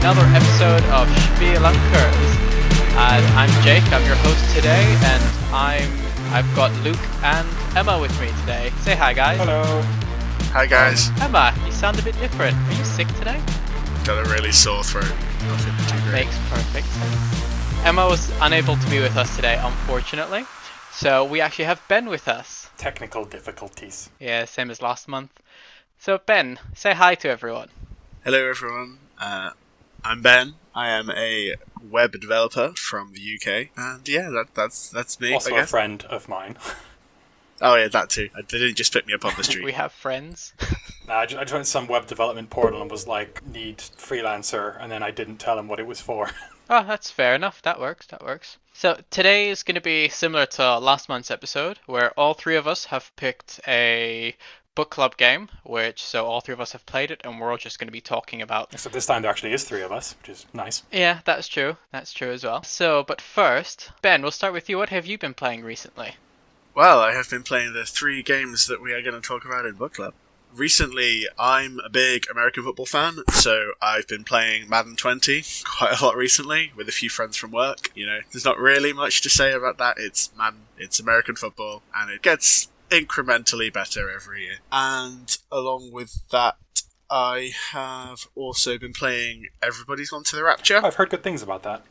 another episode of Spielunkers. I'm Jake, I'm your host today, and I've got Luke and Emma with me today. Say hi, guys. Hello. Hi guys. Emma, you sound a bit different. Are you sick today? Got a really sore throat. Not feeling too great. Makes perfect sense. Emma was unable to be with us today, unfortunately. So we actually have Ben with us. Technical difficulties. Yeah, same as last month. So Ben, say hi to everyone. Hello everyone. I'm Ben. I am a web developer from the UK, and yeah, that's me. Also I guess. a friend of mine. Oh yeah, that too. They didn't just pick me up on the street. We have friends. I joined some web development portal and was like, need freelancer, and then I didn't tell him what it was for. Oh, that's fair enough. That works. So today is going to be similar to last month's episode, where all three of us have picked a book club game, so all three of us have played it, and we're all just going to be talking about. Except this time there actually is three of us, which is nice. Yeah, that's true. That's true as well. So, but first, Ben, we'll start with you. What have you been playing recently? Well, I have been playing the 3 games that we are going to talk about in book club. Recently, I'm a big American football fan, so I've been playing Madden 20 quite a lot recently with a few friends from work. You know, there's not really much to say about that. It's Madden, it's American football, and it gets incrementally better every year. And along with that, I have also been playing Everybody's Gone to the Rapture. I've heard good things about that.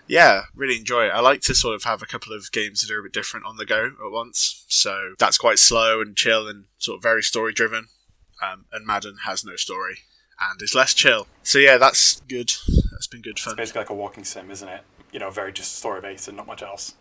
Yeah, really enjoy it. I like to sort of have a couple of games that are a bit different on the go at once. So that's quite slow and chill and sort of very story driven. And Madden has no story and is less chill. So yeah, that's good. That's been good fun. It's basically like a walking sim, isn't it? You know, very just story based and not much else.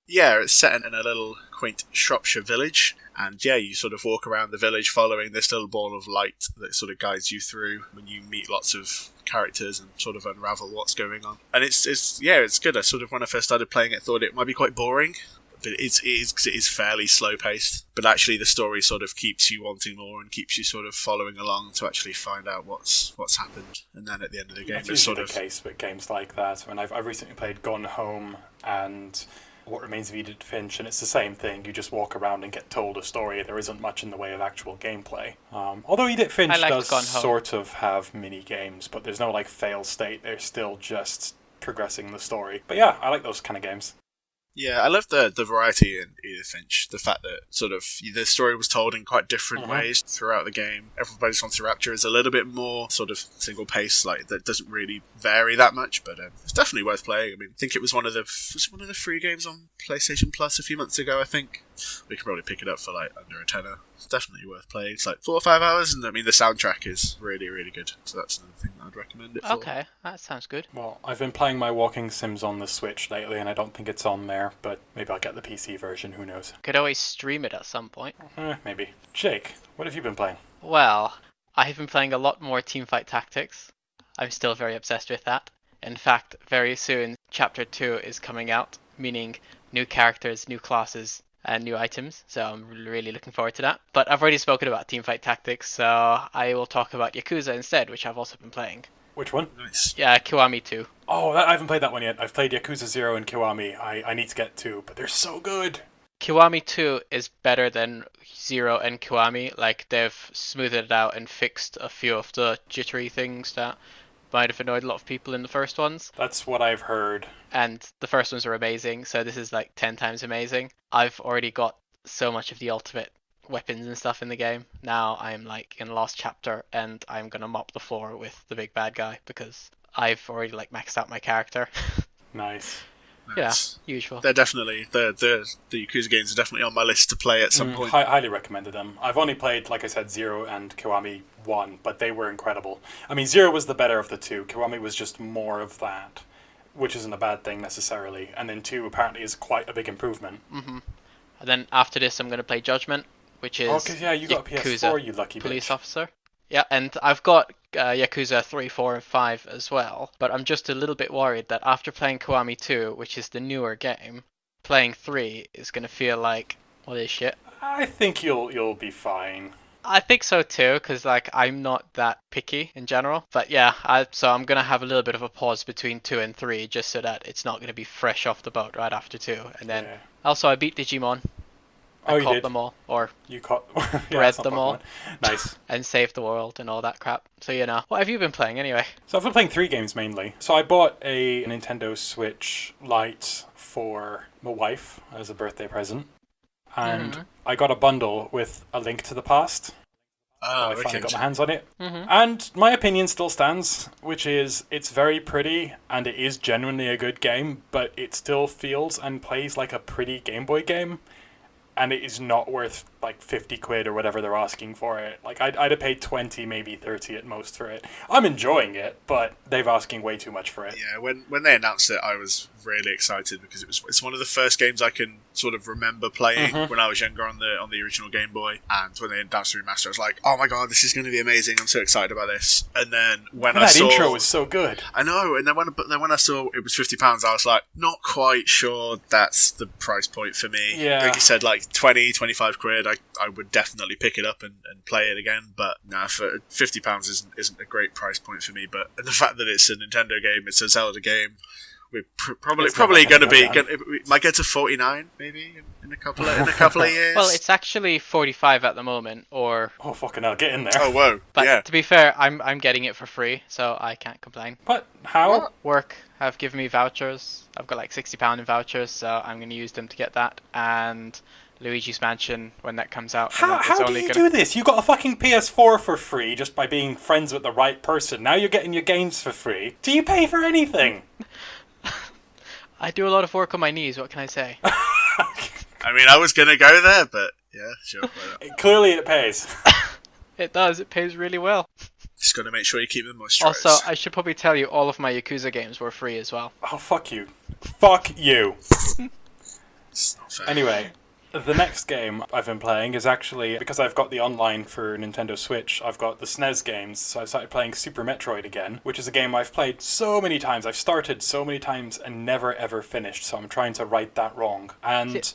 Yeah, it's set in a little quaint Shropshire village, and yeah, you sort of walk around the village following this little ball of light that sort of guides you through when you meet lots of characters and sort of unravel what's going on. And it's good. I sort of, when I first started playing it, thought it might be quite boring, but it is fairly slow paced. But actually, the story sort of keeps you wanting more and keeps you sort of following along to actually find out what's happened. And then at the end of the game, That's it's usually sort of the case with games like that. I mean, I've recently played Gone Home and What Remains of Edith Finch, and it's the same thing. You just walk around and get told a story. There isn't much in the way of actual gameplay. Although Edith Finch does sort of have mini games, but there's no like fail state. They're still just progressing the story. But yeah, I like those kind of games. Yeah, I love the variety in Edith Finch. The fact that sort of the story was told in quite different ways throughout the game. Everybody's Gone to Rapture is a little bit more sort of single pace, like that doesn't really vary that much, but it's definitely worth playing. I mean, I think it was one of the free games on PlayStation Plus a few months ago. I think we could probably pick it up for like under a tenner. It's definitely worth playing. It's like 4 or 5 hours, and I mean the soundtrack is really, really good. So that's another thing that I'd recommend it for. Okay, that sounds good. Well, I've been playing my walking sims on the Switch lately, and I don't think it's on there, but maybe I'll get the PC version, who knows. Could always stream it at some point. Maybe. Jake, what have you been playing? Well, I have been playing a lot more Teamfight Tactics. I'm still very obsessed with that. In fact, very soon, Chapter 2 is coming out, meaning new characters, new classes, and new items, so I'm really looking forward to that. But I've already spoken about Teamfight Tactics, so I will talk about Yakuza instead, which I've also been playing. Which one? Nice. Yeah, Kiwami 2. Oh, I haven't played that one yet. I've played Yakuza 0 and Kiwami. I need to get 2, but they're so good. Kiwami 2 is better than 0 and Kiwami. Like, they've smoothed it out and fixed a few of the jittery things that might have annoyed a lot of people in the first ones. That's what I've heard. And the first ones are amazing, so this is like 10 times amazing. I've already got so much of the ultimate weapons and stuff in the game. Now I'm like in the last chapter, and I'm gonna mop the floor with the big bad guy because I've already like maxed out my character. Nice. Yeah, usual. They're definitely the Yakuza games are definitely on my list to play at some point. Highly recommended them. I've only played, like I said, 0 and Kiwami 1, but they were incredible. I mean, 0 was the better of the two. Kiwami was just more of that, which isn't a bad thing necessarily. And then 2 apparently is quite a big improvement. Mm-hmm. And then after this, I'm gonna play Judgment, which is because you got a PS4, you lucky police bitch. officer. Yeah, and I've got Yakuza 3, 4, and 5 as well, but I'm just a little bit worried that after playing Kiwami 2, which is the newer game, playing 3 is going to feel like, what is shit? I think you'll be fine. I think so too, because like I'm not that picky in general. But yeah, so I'm going to have a little bit of a pause between 2 and 3, just so that it's not going to be fresh off the boat right after 2. And then, also I beat Digimon. I you caught did. them all, or You caught... yeah, bred it's not them all. Pokemon. Nice. and saved the world and all that crap. So what have you been playing anyway? So I've been playing 3 games mainly. So I bought a Nintendo Switch Lite for my wife as a birthday present. And I got a bundle with A Link to the Past. I finally got my hands on it. And my opinion still stands, which is it's very pretty and it is genuinely a good game, but it still feels and plays like a pretty Game Boy game. And it is not worth like 50 quid or whatever they're asking for it. Like I'd have paid 20, maybe 30 at most for it. I'm enjoying it, but they've asking way too much for it. Yeah, when they announced it, I was really excited because it's one of the first games I can sort of remember playing when I was younger on the original Game Boy. And when they announced the remaster, I was like, oh my god, this is going to be amazing! I'm so excited about this. And then that intro was so good. I know. And then when I saw it was £50, I was like, not quite sure that's the price point for me. Yeah. Like you said, like 20, 25 quid, I would definitely pick it up and play it again. But no, for £50 isn't a great price point for me. But the fact that it's a Nintendo game, it's a Zelda game, we're probably going to be. We might get to 49 maybe in a couple of years. Well, it's actually 45 at the moment, or oh fucking hell, get in there! Oh whoa! But yeah. To be fair, I'm getting it for free, so I can't complain. But how? Work have given me vouchers. I've got like £60 in vouchers, so I'm going to use them to get that and Luigi's Mansion when that comes out. How do you do this? You got a fucking PS4 for free just by being friends with the right person. Now you're getting your games for free. Do you pay for anything? I do a lot of work on my knees, what can I say? I mean, I was going to go there, but yeah, sure. Clearly it pays. It does, it pays really well. Just got to make sure you keep them moisturized. Also, I should probably tell you, all of my Yakuza games were free as well. Oh, fuck you. Fuck you. It's not fair. Anyway, the next game I've been playing is actually, because I've got the online for Nintendo Switch, I've got the SNES games, so I started playing Super Metroid again, which is a game I've played so many times. I've started so many times and never ever finished, so I'm trying to right that wrong. And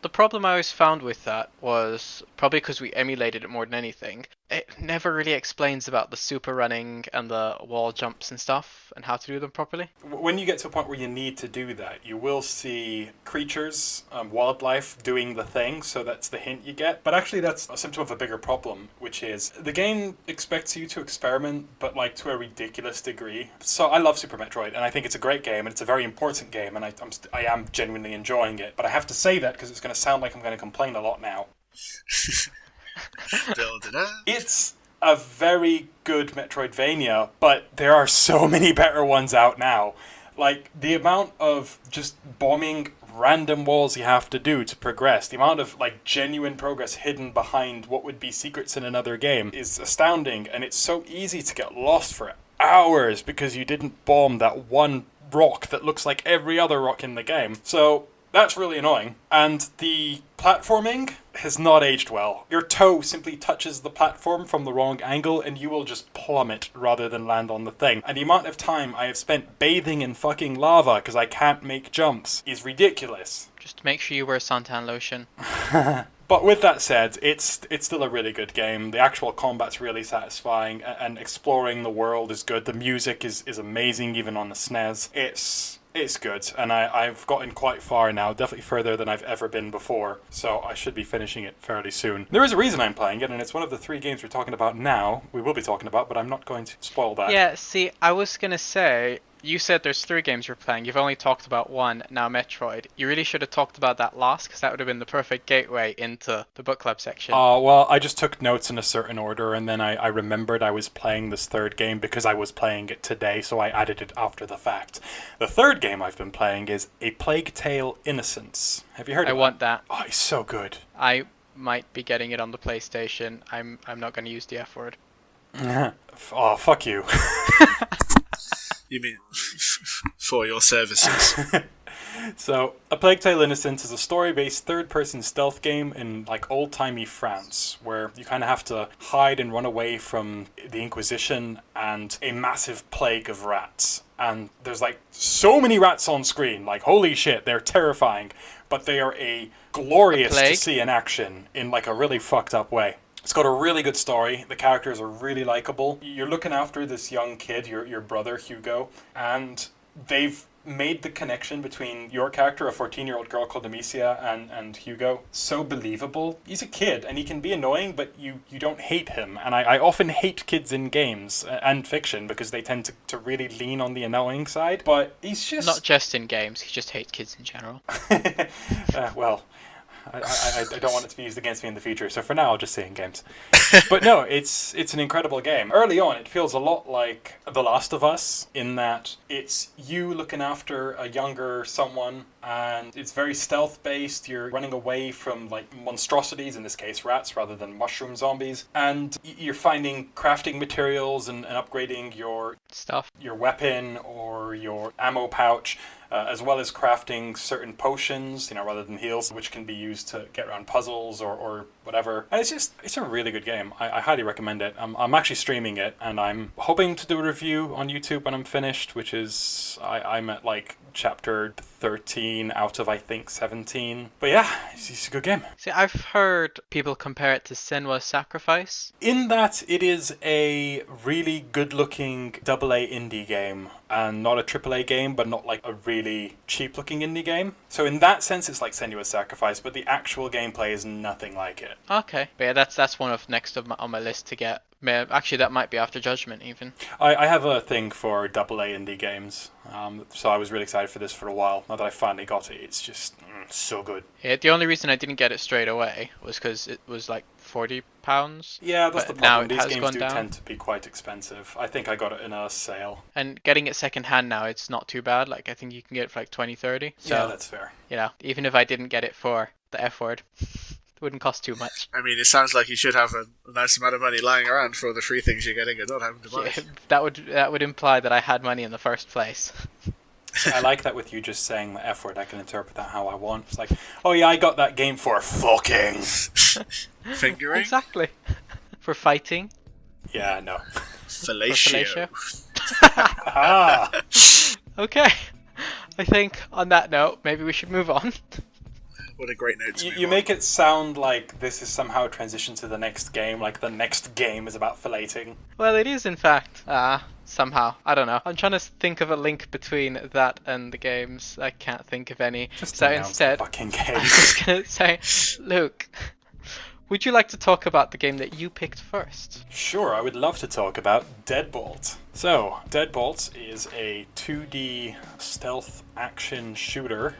the problem I always found with that was, probably because we emulated it more than anything, it never really explains about the super running and the wall jumps and stuff, and how to do them properly. when you get to a point where you need to do that, you will see creatures, wildlife doing the thing, so that's the hint you get. But actually that's a symptom of a bigger problem, which is the game expects you to experiment, but like to a ridiculous degree. So I love Super Metroid, and I think it's a great game, and it's a very important game, and I am genuinely enjoying it. But I have to say that because it's going to sound like I'm going to complain a lot now. Build it up. It's a very good Metroidvania, but there are so many better ones out now. Like, the amount of just bombing random walls you have to do to progress, the amount of, like, genuine progress hidden behind what would be secrets in another game is astounding, and it's so easy to get lost for hours because you didn't bomb that one rock that looks like every other rock in the game. So that's really annoying. And the platforming has not aged well. Your toe simply touches the platform from the wrong angle and you will just plummet rather than land on the thing. And the amount of time I have spent bathing in fucking lava because I can't make jumps is ridiculous. Just make sure you wear suntan lotion. But with that said, it's still a really good game. The actual combat's really satisfying, and exploring the world is good. The music is amazing, even on the SNES. It's good, and I've gotten quite far now, definitely further than I've ever been before, so I should be finishing it fairly soon. There is a reason I'm playing it, and it's one of the 3 games we're talking about now, we will be talking about, but I'm not going to spoil that. Yeah, see, I was going to say, you said there's 3 games you're playing, you've only talked about one, now Metroid. You really should have talked about that last, because that would have been the perfect gateway into the book club section. Well, I just took notes in a certain order, and then I remembered I was playing this 3rd game because I was playing it today, so I added it after the fact. The 3rd game I've been playing is A Plague Tale: Innocence. Have you heard of it? I want that. Oh, it's so good. I might be getting it on the PlayStation. I'm not going to use the F word. Oh, fuck you. You mean for your services? So, A Plague Tale: Innocence is a story-based third-person stealth game in, like, old-timey France, where you kind of have to hide and run away from the Inquisition and a massive plague of rats. And there's, like, so many rats on screen. Like, holy shit, they're terrifying. But they are glorious to see in action in, like, a really fucked up way. It's got a really good story. The characters are really likable. You're looking after this young kid, your brother, Hugo, and they've made the connection between your character, a 14-year-old girl called Amicia, and Hugo, so believable. He's a kid, and he can be annoying, but you don't hate him. And I often hate kids in games and fiction because they tend to really lean on the annoying side. But he's just... Not just in games, he just hates kids in general. Well... I don't want it to be used against me in the future, so for now I'll just say in games. But no, it's an incredible game. Early on, it feels a lot like The Last of Us, in that it's you looking after a younger someone, and it's very stealth-based. You're running away from, like, monstrosities, in this case rats, rather than mushroom zombies, and you're finding crafting materials and upgrading your Stuff. Your weapon or your ammo pouch, as well as crafting certain potions, rather than heals, which can be used to get around puzzles or whatever. And it's a really good game. I highly recommend it. I'm actually streaming it, and I'm hoping to do a review on YouTube when I'm finished, which is, I'm at like chapter 13 out of, I think, 17. But yeah, it's a good game. See, I've heard people compare it to Senua's Sacrifice. In that it is a really good-looking AA indie game, and not a AAA game, but not like a really cheap-looking indie game. So in that sense, it's like Senua's Sacrifice, but the actual gameplay is nothing like it. Okay, but yeah, that's one of next on my list to get. Actually, that might be After Judgment, even. I have a thing for AA indie games, so I was really excited for this for a while. Now that I finally got it, it's just so good. Yeah, the only reason I didn't get it straight away was because it was like £40. Yeah, that's the But now problem. it These has games gone do down. tend to be quite expensive. I think I got it in a sale. And getting it second hand now, it's not too bad. Like, I think you can get it for like 20, 30. So, Yeah, that's fair. even if I didn't get it for the F word, it wouldn't cost too much. I mean, it sounds like you should have a nice amount of money lying around for the free things you're getting and not having to buy. Yeah, that would imply that I had money in the first place. I like that with you just saying the F word. I can interpret that how I want. It's like, oh yeah, I got that game for fucking. Fingering? Exactly. For fighting. Yeah, no. Fellatio. Ah. Okay. I think on that note, maybe we should move on. What a great note to move You on. make it sound like this is somehow a transition to the next game, like the next game is about filleting. Well, it is in fact. Somehow. I don't know. I'm trying to think of a link between that and the games. I can't think of any. Just So announce instead, the fucking I'm game. just going to say, Luke, would you like to talk about the game that you picked first? Sure, I would love to talk about Deadbolt. So, Deadbolt is a 2D stealth action shooter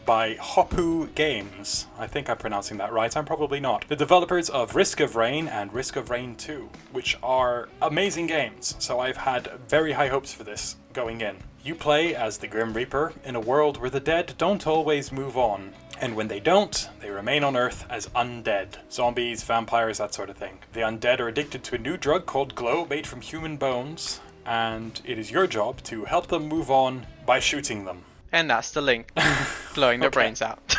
by Hoppu Games. I think I'm pronouncing that right, I'm probably not. The developers of Risk of Rain and Risk of Rain 2, which are amazing games, so I've had very high hopes for this going in. You play as the Grim Reaper in a world where the dead don't always move on, and when they don't, they remain on Earth as undead. Zombies, vampires, that sort of thing. The undead are addicted to a new drug called Glow made from human bones, and it is your job to help them move on by shooting them. And that's the link. Blowing their Okay. brains out.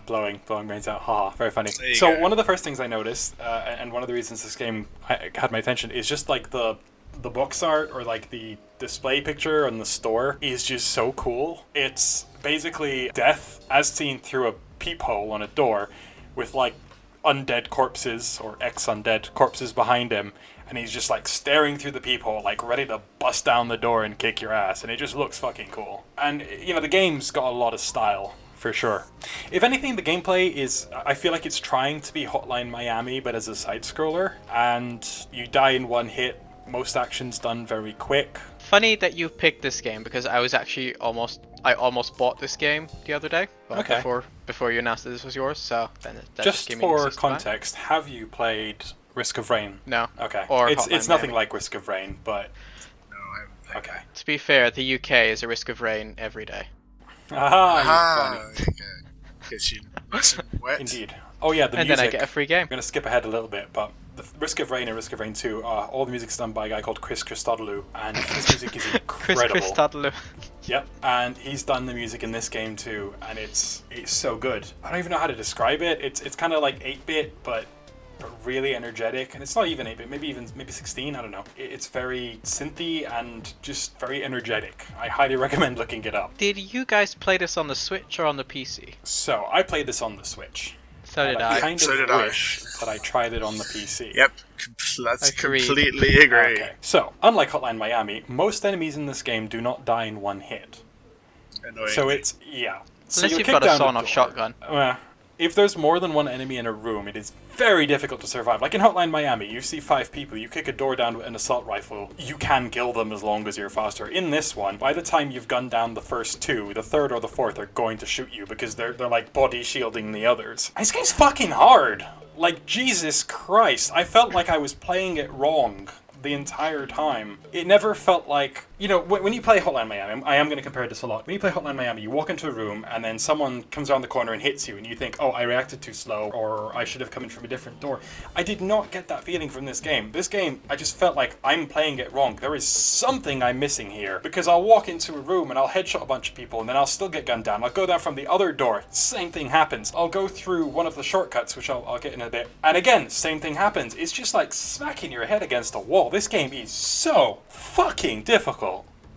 Blowing brains out. Haha, very funny. There you So go. one of the first things I noticed, and one of the reasons this game had my attention, is just like the box art or like the display picture on the store is just so cool. It's basically death as seen through a peephole on a door with like undead corpses or ex-undead corpses behind him, and he's just like staring through the peephole like ready to bust down the door and kick your ass, and it just looks fucking cool. And the game's got a lot of style for sure. If anything, the gameplay is, I feel like it's trying to be Hotline Miami but as a side scroller, and you die in one hit. Most action's done very quick. Funny that you picked this game because I was actually I almost bought this game the other day. Well, Okay. Before you announced that this was yours, so then that Just gave me an for excuse to buy. context, have you played Risk of Rain? No. Okay. Or it's Hotline nothing Miami. like Risk of Rain, but No, I haven't played okay. To be fair, the UK is a Risk of Rain every day. Aha, Ah, you funny. there you go. Gets you nice and wet. Indeed. Oh yeah, the And music. then I get a free game. I'm going to skip ahead a little bit, but the Risk of Rain and Risk of Rain 2, all the music's done by a guy called Chris Christodoulou, and his music is Chris incredible. Christodoulou. Yep, and he's done the music in this game too, and it's so good. I don't even know how to describe it. It's kind of like 8-bit, but really energetic, and it's not even 8-bit, maybe 16, I don't know. It's very synthy and just very energetic. I highly recommend looking it up. Did you guys play this on the Switch or on the PC? So, I played this on the Switch. So did And I. kind So of did I. wish that I tried it on the PC. Yep, that's Agreed. completely agree. Okay. So, unlike Hotline Miami, most enemies in this game do not die in one hit. annoying. So it's, yeah. So Unless you you've kick got a down the sawn-off door. shotgun. If there's more than one enemy in a room, it is very difficult to survive. Like in Hotline Miami, you see 5 people, you kick a door down with an assault rifle, you can kill them as long as you're faster. In this one, by the time you've gunned down the first 2, the third or the fourth are going to shoot you because they're like body shielding the others. This game's fucking hard. Like, Jesus Christ, I felt like I was playing it wrong the entire time. It never felt like, you know, when you play Hotline Miami, I am going to compare this a lot. When you play Hotline Miami, you walk into a room and then someone comes around the corner and hits you and you think, oh, I reacted too slow, or I should have come in from a different door. I did not get that feeling from this game. This game, I just felt like I'm playing it wrong. There is something I'm missing here, because I'll walk into a room and I'll headshot a bunch of people and then I'll still get gunned down. I'll go down from the other door, same thing happens. I'll go through one of the shortcuts, which I'll get in a bit, and again, same thing happens. It's just like smacking your head against a wall. This game is so fucking difficult.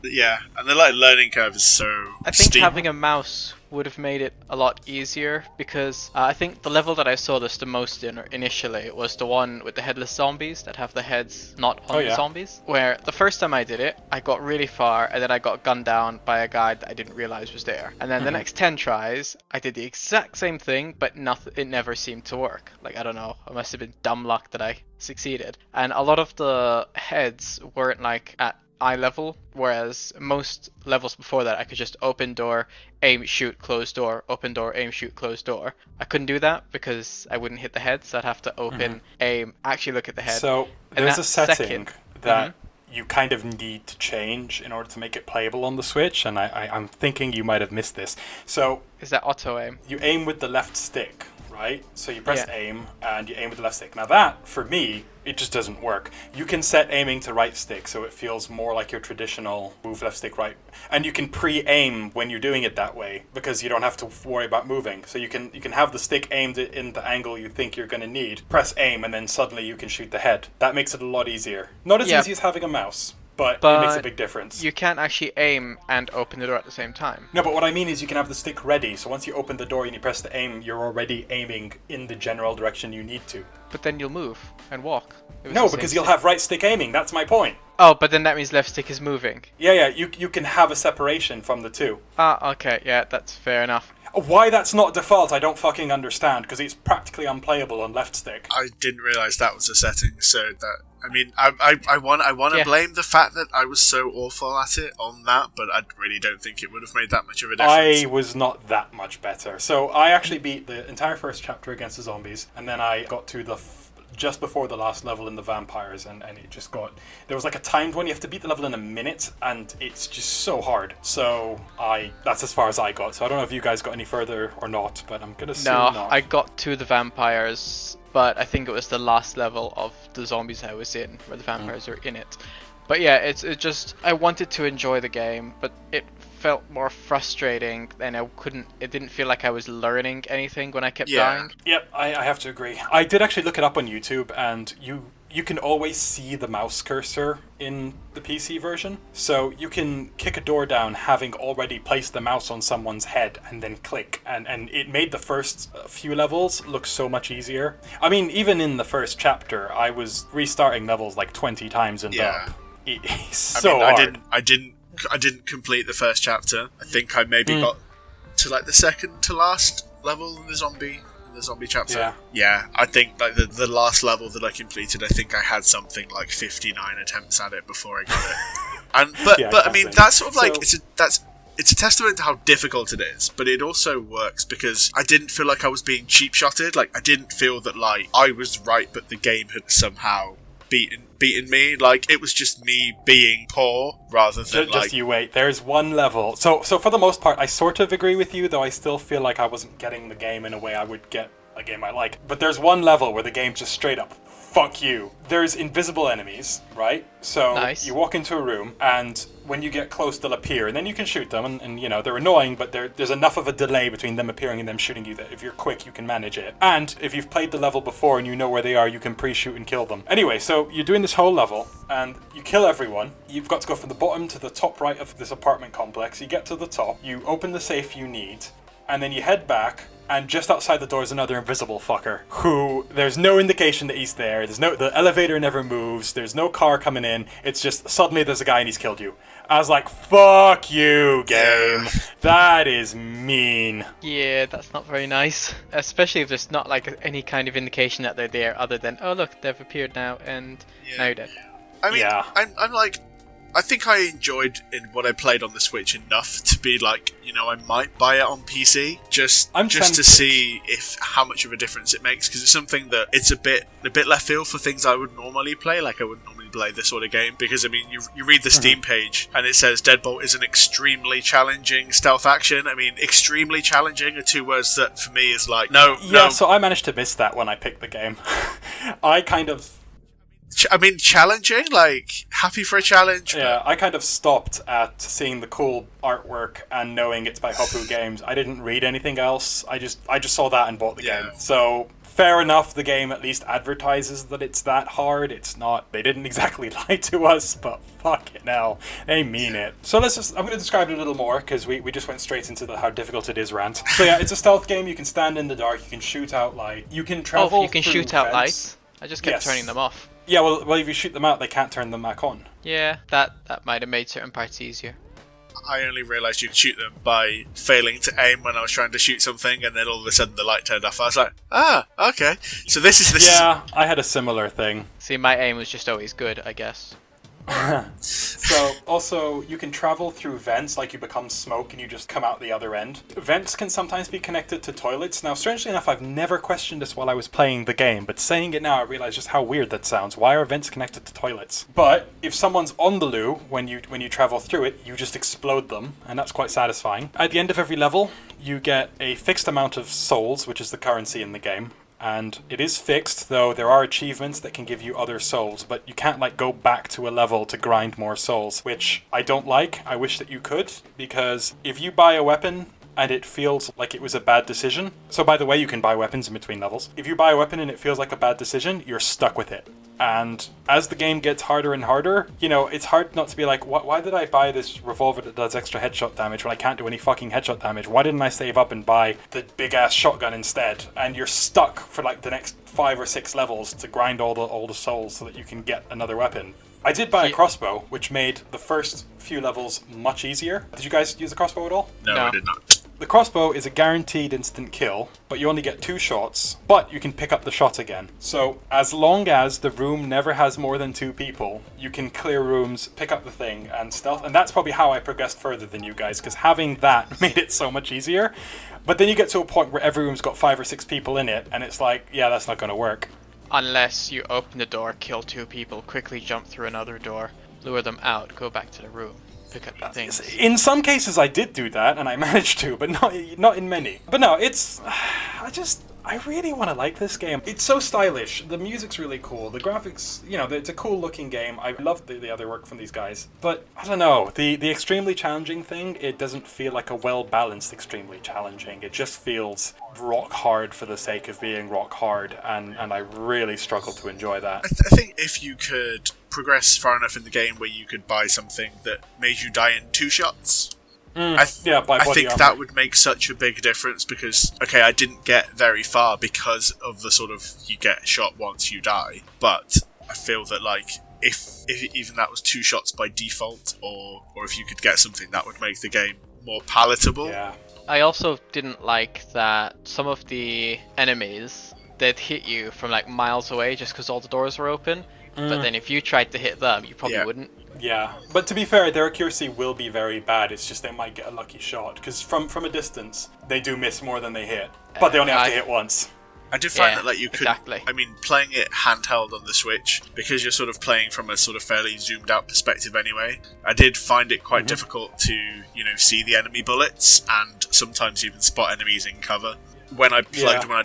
Yeah, and the learning curve is so I think steep. having a mouse would have made it a lot easier, because I think the level that I saw this the most in initially was the one with the headless zombies that have the heads not on the zombies, where the first time I did it, I got really far and then I got gunned down by a guy that I didn't realize was there. And then the next 10 tries, I did the exact same thing, but it never seemed to work. Like, I don't know, it must have been dumb luck that I succeeded. And a lot of the heads weren't like at eye level, whereas most levels before that I could just open door, aim, shoot, close door, open door, aim, shoot, close door. I couldn't do that because I wouldn't hit the head, so I'd have to open, aim, actually look at the head. So there's a setting that you kind of need to change in order to make it playable on the Switch, and I'm thinking you might have missed this. So is that auto aim? You aim with the left stick, right? So you press aim and you aim with the left stick. Now that, for me, it just doesn't work. You can set aiming to right stick so it feels more like your traditional move left stick right. And you can pre-aim when you're doing it that way because you don't have to worry about moving. So you can have the stick aimed in the angle you think you're going to need. Press aim and then suddenly you can shoot the head. That makes it a lot easier. Not as easy as having a mouse. But it makes a big difference. You can't actually aim and open the door at the same time. No, but what I mean is you can have the stick ready, so once you open the door and you press the aim, you're already aiming in the general direction you need to. But then you'll move and walk. No, because you'll have right stick aiming, that's my point. Oh, but then that means left stick is moving. Yeah, you can have a separation from the two. Okay, yeah, that's fair enough. Why that's not default, I don't fucking understand, because it's practically unplayable on left stick. I didn't realise that was a setting, so that... I mean, I want to blame the fact that I was so awful at it on that, but I really don't think it would have made that much of a difference. I was not that much better. So I actually beat the entire first chapter against the zombies, and then I got to the just before the last level in the vampires, and it just got... There was like a timed one, you have to beat the level in a minute, and it's just so hard. So that's as far as I got. So I don't know if you guys got any further or not, but I'm gonna assume not. No, I got to the vampires, but I think it was the last level of the zombies I was in, where the vampires are in it. But yeah, it just... I wanted to enjoy the game, but it felt more frustrating, and it didn't feel like I was learning anything when I kept dying. Yep, I have to agree. I did actually look it up on YouTube, and you can always see the mouse cursor in the PC version. So you can kick a door down having already placed the mouse on someone's head and then click. And it made the first few levels look so much easier. I mean, even in the first chapter, I was restarting levels like 20 times and up. It's so hard. I didn't complete the first chapter. I think I maybe got to like the second to last level in the zombie chapter. Yeah, I think like the last level that I completed, I think I had something like 59 attempts at it before I got it. And but I mean that's sort of like it's a testament to how difficult it is, but it also works because I didn't feel like I was being cheap-shotted. Like I didn't feel that like I was right, but the game had somehow beaten me. Like it was just me being poor rather than just you wait. There's one level. So for the most part, I sort of agree with you, though I still feel like I wasn't getting the game in a way I would get a game I like. But there's one level where the game just straight up fuck you. There's invisible enemies, right? So you walk into a room, and when you get close, they'll appear, and then you can shoot them, and you know, they're annoying, but there's enough of a delay between them appearing and them shooting you that if you're quick, you can manage it. And if you've played the level before and you know where they are, you can pre-shoot and kill them. Anyway, so you're doing this whole level, and you kill everyone. You've got to go from the bottom to the top right of this apartment complex. You get to the top, you open the safe you need, and then you head back, and just outside the door is another invisible fucker who there's no indication that he's there. The elevator never moves. There's no car coming in. It's just suddenly there's a guy and he's killed you. I was like, fuck you, game. That is mean. Yeah, that's not very nice. Especially if there's not like any kind of indication that they're there other than, oh look, they've appeared now and now you're dead. I mean, I'm like, I think I enjoyed in what I played on the Switch enough to be like, I might buy it on PC just to see how much of a difference it makes, because it's something that it's a bit left field for things I would normally play. Like I wouldn't normally play this sort of game because I mean, you read the Steam page and it says Deadbolt is an extremely challenging stealth action. I mean, extremely challenging are two words that for me is like no. So I managed to miss that when I picked the game. I mean, challenging? Like, happy for a challenge? Yeah, I kind of stopped at seeing the cool artwork and knowing it's by Hopoo Games. I didn't read anything else. I just saw that and bought the game. So, fair enough, the game at least advertises that it's that hard. It's not. They didn't exactly lie to us, but fuck it now. They mean it. So I'm going to describe it a little more, because we just went straight into the how difficult it is rant. So yeah, it's a stealth game. You can stand in the dark. You can shoot out light. You can travel you can shoot out lights? I just kept turning them off. Yeah, well, if you shoot them out, they can't turn them back on. Yeah, that might have made certain parts easier. I only realised you could shoot them by failing to aim when I was trying to shoot something, and then all of a sudden the light turned off. I was like, okay. So this is... I had a similar thing. See, my aim was just always good, I guess. So, also, you can travel through vents, like you become smoke and you just come out the other end. Vents can sometimes be connected to toilets. Now, strangely enough, I've never questioned this while I was playing the game, but saying it now, I realize just how weird that sounds. Why are vents connected to toilets? But if someone's on the loo, when you travel through it, you just explode them, and that's quite satisfying. At the end of every level, you get a fixed amount of souls, which is the currency in the game. And it is fixed, though there are achievements that can give you other souls, but you can't go back to a level to grind more souls, which I don't like. I wish that you could, because if you buy a weapon and it feels like it was a bad decision, so by the way, you can buy weapons in between levels. If you buy a weapon and it feels like a bad decision, you're stuck with it. And as the game gets harder and harder, it's hard not to be like, why did I buy this revolver that does extra headshot damage when I can't do any fucking headshot damage? Why didn't I save up and buy the big-ass shotgun instead? And you're stuck for the next 5 or 6 levels to grind all the souls so that you can get another weapon. I did buy a crossbow, which made the first few levels much easier. Did you guys use a crossbow at all? No, I did not. The crossbow is a guaranteed instant kill, but you only get 2 shots, but you can pick up the shot again. So as long as the room never has more than 2 people, you can clear rooms, pick up the thing, and stealth. And that's probably how I progressed further than you guys, because having that made it so much easier. But then you get to a point where every room's got 5 or 6 people in it, and it's like, yeah, that's not going to work. Unless you open the door, kill 2 people, quickly jump through another door, lure them out, go back to the room. Pick up the things. In some cases I did do that and I managed to, but not in many. But no, I really want to like this game. It's so stylish. The music's really cool. The graphics, it's a cool looking game. I love the other work from these guys. But I don't know, the extremely challenging thing, it doesn't feel like a well-balanced extremely challenging. It just feels rock hard for the sake of being rock hard, and I really struggle to enjoy that. I think if you could progress far enough in the game where you could buy something that made you die in 2 shots, I think that would make such a big difference, because, okay, I didn't get very far because of the sort of, you get shot once you die, but I feel that, if even that was 2 shots by default, or if you could get something that would make the game more palatable. Yeah. I also didn't like that some of the enemies, they'd hit you from miles away just because all the doors were open, but then if you tried to hit them, you probably wouldn't. Yeah, but to be fair, their accuracy will be very bad. It's just they might get a lucky shot, because from a distance, they do miss more than they hit. But they only have to hit once. I did find that you could, exactly. I mean, playing it handheld on the Switch, because you're sort of playing from a sort of fairly zoomed out perspective anyway, I did find it quite difficult to, see the enemy bullets, and sometimes even spot enemies in cover. When I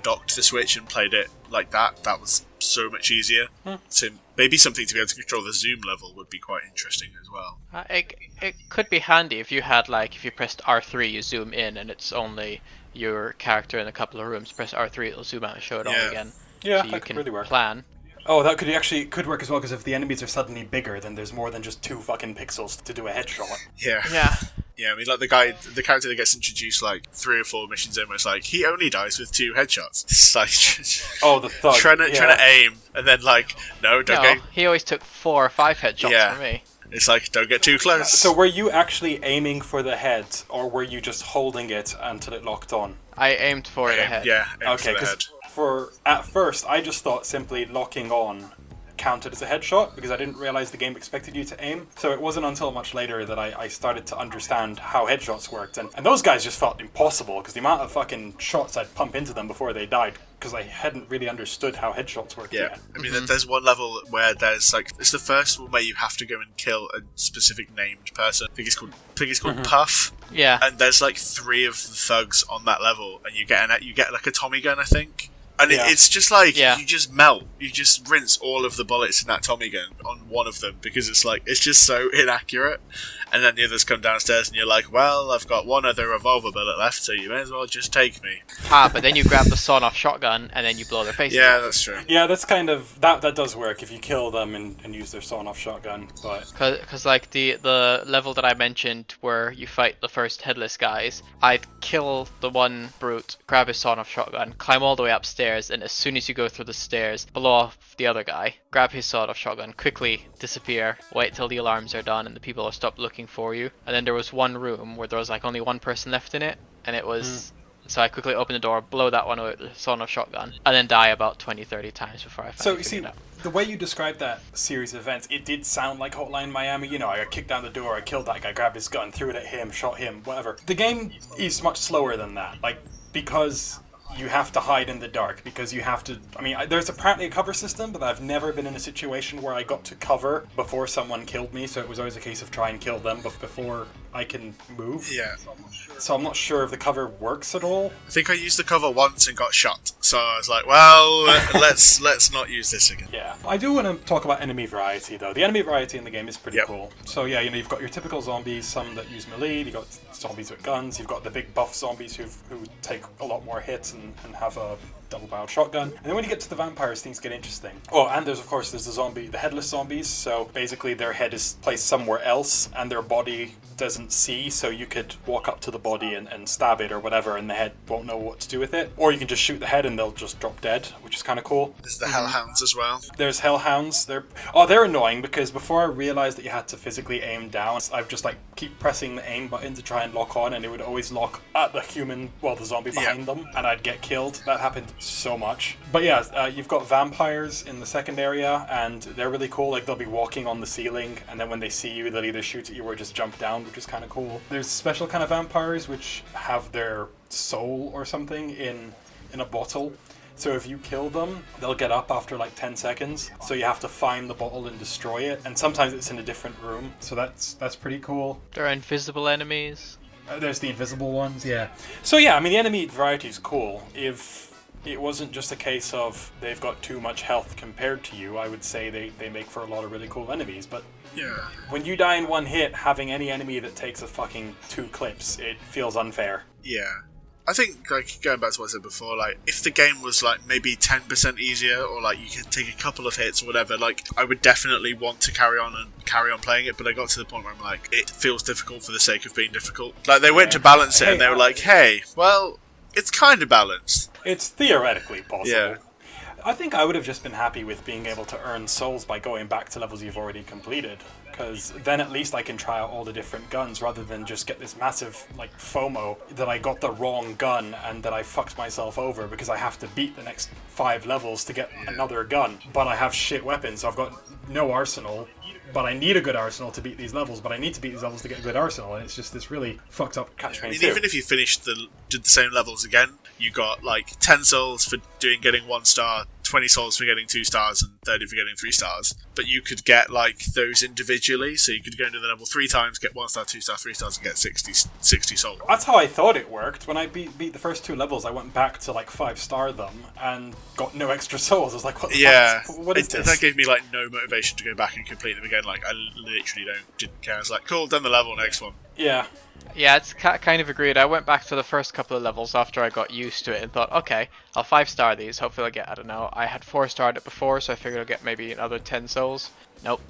docked the Switch and played it like that was so much easier. So maybe something to be able to control the zoom level would be quite interesting as well. It could be handy if you had if you pressed R3 you zoom in and it's only your character in a couple of rooms. Press R3, it'll zoom out and show it all again. Yeah, so that could really work. Plan. Oh, that could work as well, because if the enemies are suddenly bigger, then there's more than just 2 fucking pixels to do a headshot. Yeah. Yeah. Yeah, I mean, like the character that gets introduced like 3 or 4 missions in, where it's like he only dies with 2 headshots. It's like the thug. trying to aim, and then like don't get. He always took 4 or 5 headshots from me. It's like don't get too close. So were you actually aiming for the head, or were you just holding it until it locked on? I aimed for the head. Yeah, okay. Because at first I just thought simply locking on counted as a headshot because I didn't realize the game expected you to aim. So it wasn't until much later that I started to understand how headshots worked. And those guys just felt impossible because the amount of fucking shots I'd pump into them before they died because I hadn't really understood how headshots worked yet. I mean, there's one level where there's like, it's the first one where you have to go and kill a specific named person. I think it's called Puff. Yeah. And there's like 3 of the thugs on that level, and you get like a Tommy gun, I think. And it's just like, you just melt. You just rinse all of the bullets in that Tommy gun on one of them because it's like, it's just so inaccurate. And then the others come downstairs and you're like, well, I've got 1 other revolver bullet left, so you may as well just take me. But then you grab the sawn-off shotgun and then you blow their faces off. Yeah, that's true. Yeah, that's kind of, that does work if you kill them and use their sawn-off shotgun, but... Because like the level that I mentioned where you fight the first headless guys, I'd kill the one brute, grab his sawn-off shotgun, climb all the way upstairs, and as soon as you go through the stairs, blow off the other guy, grab his sawn-off shotgun, quickly disappear, wait till the alarms are done and the people have stopped looking for you. And then there was one room where there was like only 1 person left in it, and it was... So I quickly open the door, blow that one with the sawn-off shotgun, and then die about 20-30 times before I finally figured it out. The way you described that series of events, it did sound like Hotline Miami. You know, I kicked down the door, I killed that guy, grabbed his gun, threw it at him, shot him, whatever. The game is much slower than that, like, because you have to hide in the dark, because you have to... I mean, there's apparently a cover system, but I've never been in a situation where I got to cover before someone killed me, so it was always a case of try and kill them before I can move. Yeah. So I'm not sure if the cover works at all. I think I used the cover once and got shot, so I was like, well, let's not use this again. Yeah. I do want to talk about enemy variety, though. The enemy variety in the game is pretty cool. So yeah, you know, you've got your typical zombies, some that use melee, you've got zombies with guns, you've got the big buff zombies who take a lot more hits and have a double-barreled shotgun. And then when you get to the vampires, things get interesting. Oh, and there's the headless zombies. So basically their head is placed somewhere else and their body doesn't see, so you could walk up to the body and stab it or whatever and the head won't know what to do with it. Or you can just shoot the head and they'll just drop dead, which is kind of cool. There's the hellhounds as well. There's hellhounds. They're annoying because before I realized that you had to physically aim down, I've just like keep pressing the aim button to try and lock on, and it would always lock at the the zombie behind them, and I'd get killed. That happened so much. But yeah, you've got vampires in the second area, and they're really cool. Like, they'll be walking on the ceiling, and then when they see you, they'll either shoot at you or just jump down, which is kind of cool. There's special kind of vampires which have their soul or something in a bottle. So if you kill them, they'll get up after like 10 seconds. So you have to find the bottle and destroy it. And sometimes it's in a different room. So that's pretty cool. There are invisible enemies. There's the invisible ones, yeah. So yeah, I mean, the enemy variety is cool. If it wasn't just a case of they've got too much health compared to you, I would say they make for a lot of really cool enemies. But when you die in one hit, having any enemy that takes a fucking 2 clips, it feels unfair. Yeah. I think, like, going back to what I said before, like, if the game was, like, maybe 10% easier, or, like, you could take a couple of hits or whatever, like, I would definitely want to carry on playing it, but I got to the point where I'm like, it feels difficult for the sake of being difficult. Like, they went to balance it, and they were like, hey, well, it's kind of balanced. It's theoretically possible. Yeah. I think I would have just been happy with being able to earn souls by going back to levels you've already completed, because then at least I can try out all the different guns rather than just get this massive like FOMO that I got the wrong gun and that I fucked myself over because I have to beat the next 5 levels to get another gun, but I have shit weapons, so I've got no arsenal. But I need a good arsenal to beat these levels, but I need to beat these levels to get a good arsenal, and it's just this really fucked up catch-22. I mean, even if you did the same levels again, you got like 10 souls for getting 1 star, 20 souls for getting 2 stars, and 30 for getting 3 stars. But you could get like those individually, so you could go into the level 3 times, get 1 star, 2 star, 3 stars, and get 60 souls. That's how I thought it worked. When I beat the first 2 levels, I went back to like 5-star them and got no extra souls. I was like, what the fuck? What is this? That gave me like no motivation to go back and complete them again. Like, I literally didn't care. I was like, cool, done the level, next one. Yeah. Yeah, it's kind of agreed. I went back to the first couple of levels after I got used to it and thought, okay, I'll 5-star these. Hopefully I'll get, I don't know, I had 4-starred it before, so I figured I'll get maybe another 10 souls. Nope.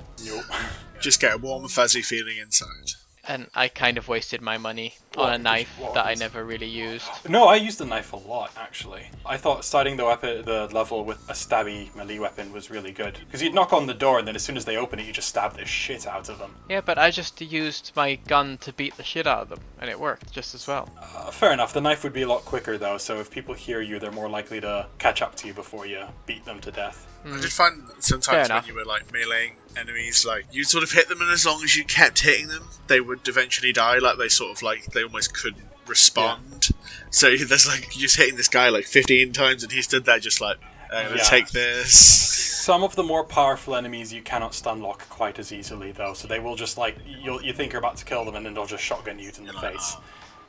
Just get a warm, fuzzy feeling inside. and I kind of wasted my money What? on a knife What that I happens? never really used. No, I used the knife a lot, actually. I thought starting the level with a stabby melee weapon was really good. Because you'd knock on the door, and then as soon as they open it, you just stab the shit out of them. Yeah, but I just used my gun to beat the shit out of them, and it worked just as well. Fair enough. The knife would be a lot quicker, though, so if people hear you, they're more likely to catch up to you before you beat them to death. I did find sometimes Fair when enough. you were like meleeing enemies, like you sort of hit them, and as long as you kept hitting them, they would eventually die. Like they sort of like they almost couldn't respond. So there's like you're just hitting this guy like 15 times, and he stood there just like, I'm gonna take this. Some of the more powerful enemies you cannot stun lock quite as easily, though. So they will just like you think you're about to kill them, and then they'll just shotgun you in the face.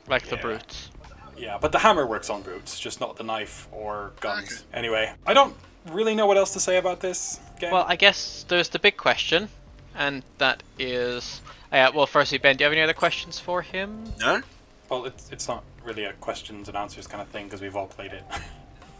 Like the brutes. Yeah, but the hammer works on brutes, just not the knife or guns. Anyway, I don't really know what else to say about this game. Well, I guess there's the big question, and that is... well, firstly, Ben, do you have any other questions for him? No? Well, it's not really a questions and answers kind of thing, because we've all played it.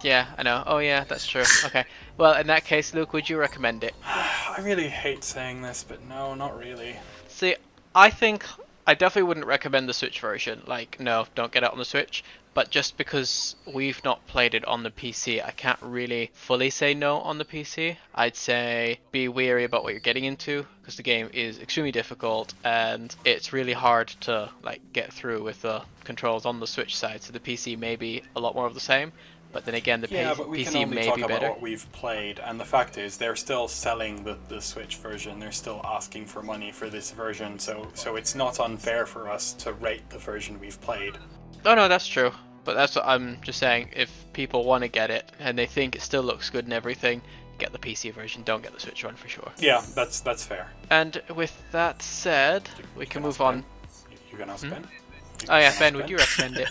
Yeah, I know. Oh yeah, that's true. Okay. Well, in that case, Luke, would you recommend it? I really hate saying this, but no, not really. See, I think I definitely wouldn't recommend the Switch version. Like, no, don't get it on the Switch. But just because we've not played it on the PC, I can't really fully say no on the PC. I'd say be wary about what you're getting into, because the game is extremely difficult and it's really hard to like get through with the controls on the Switch side. So the PC may be a lot more of the same. But then again, the but we can PC only may talk be about better. what we've played, and the fact is they're still selling the Switch version. They're still asking for money for this version, so it's not unfair for us to rate the version we've played. Oh no, that's true. But that's what I'm just saying. If people want to get it and they think it still looks good and everything, get the PC version. Don't get the Switch one for sure. Yeah, that's fair. And with that said, we can move on. You gonna ask Ben? Oh yeah, Ben, would you recommend it?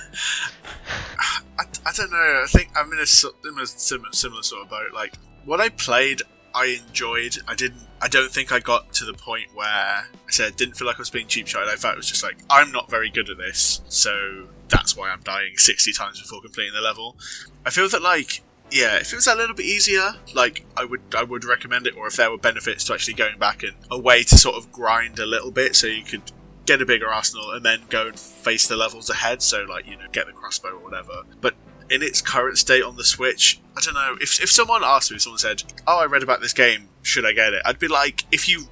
I don't know. I think I'm in a similar sort of boat. Like what I played, I enjoyed. I don't think I got to the point where I said didn't feel like I was being cheap shot. I felt it was just like I'm not very good at this, so that's why I'm dying 60 times before completing the level. I feel that like if it was a little bit easier, like I would recommend it. Or if there were benefits to actually going back and a way to sort of grind a little bit, so you could get a bigger arsenal and then go and face the levels ahead. So like get the crossbow or whatever. But in its current state on the Switch, I don't know. If someone asked me, if someone said, "Oh, I read about this game, should I get it?" I'd be like, if you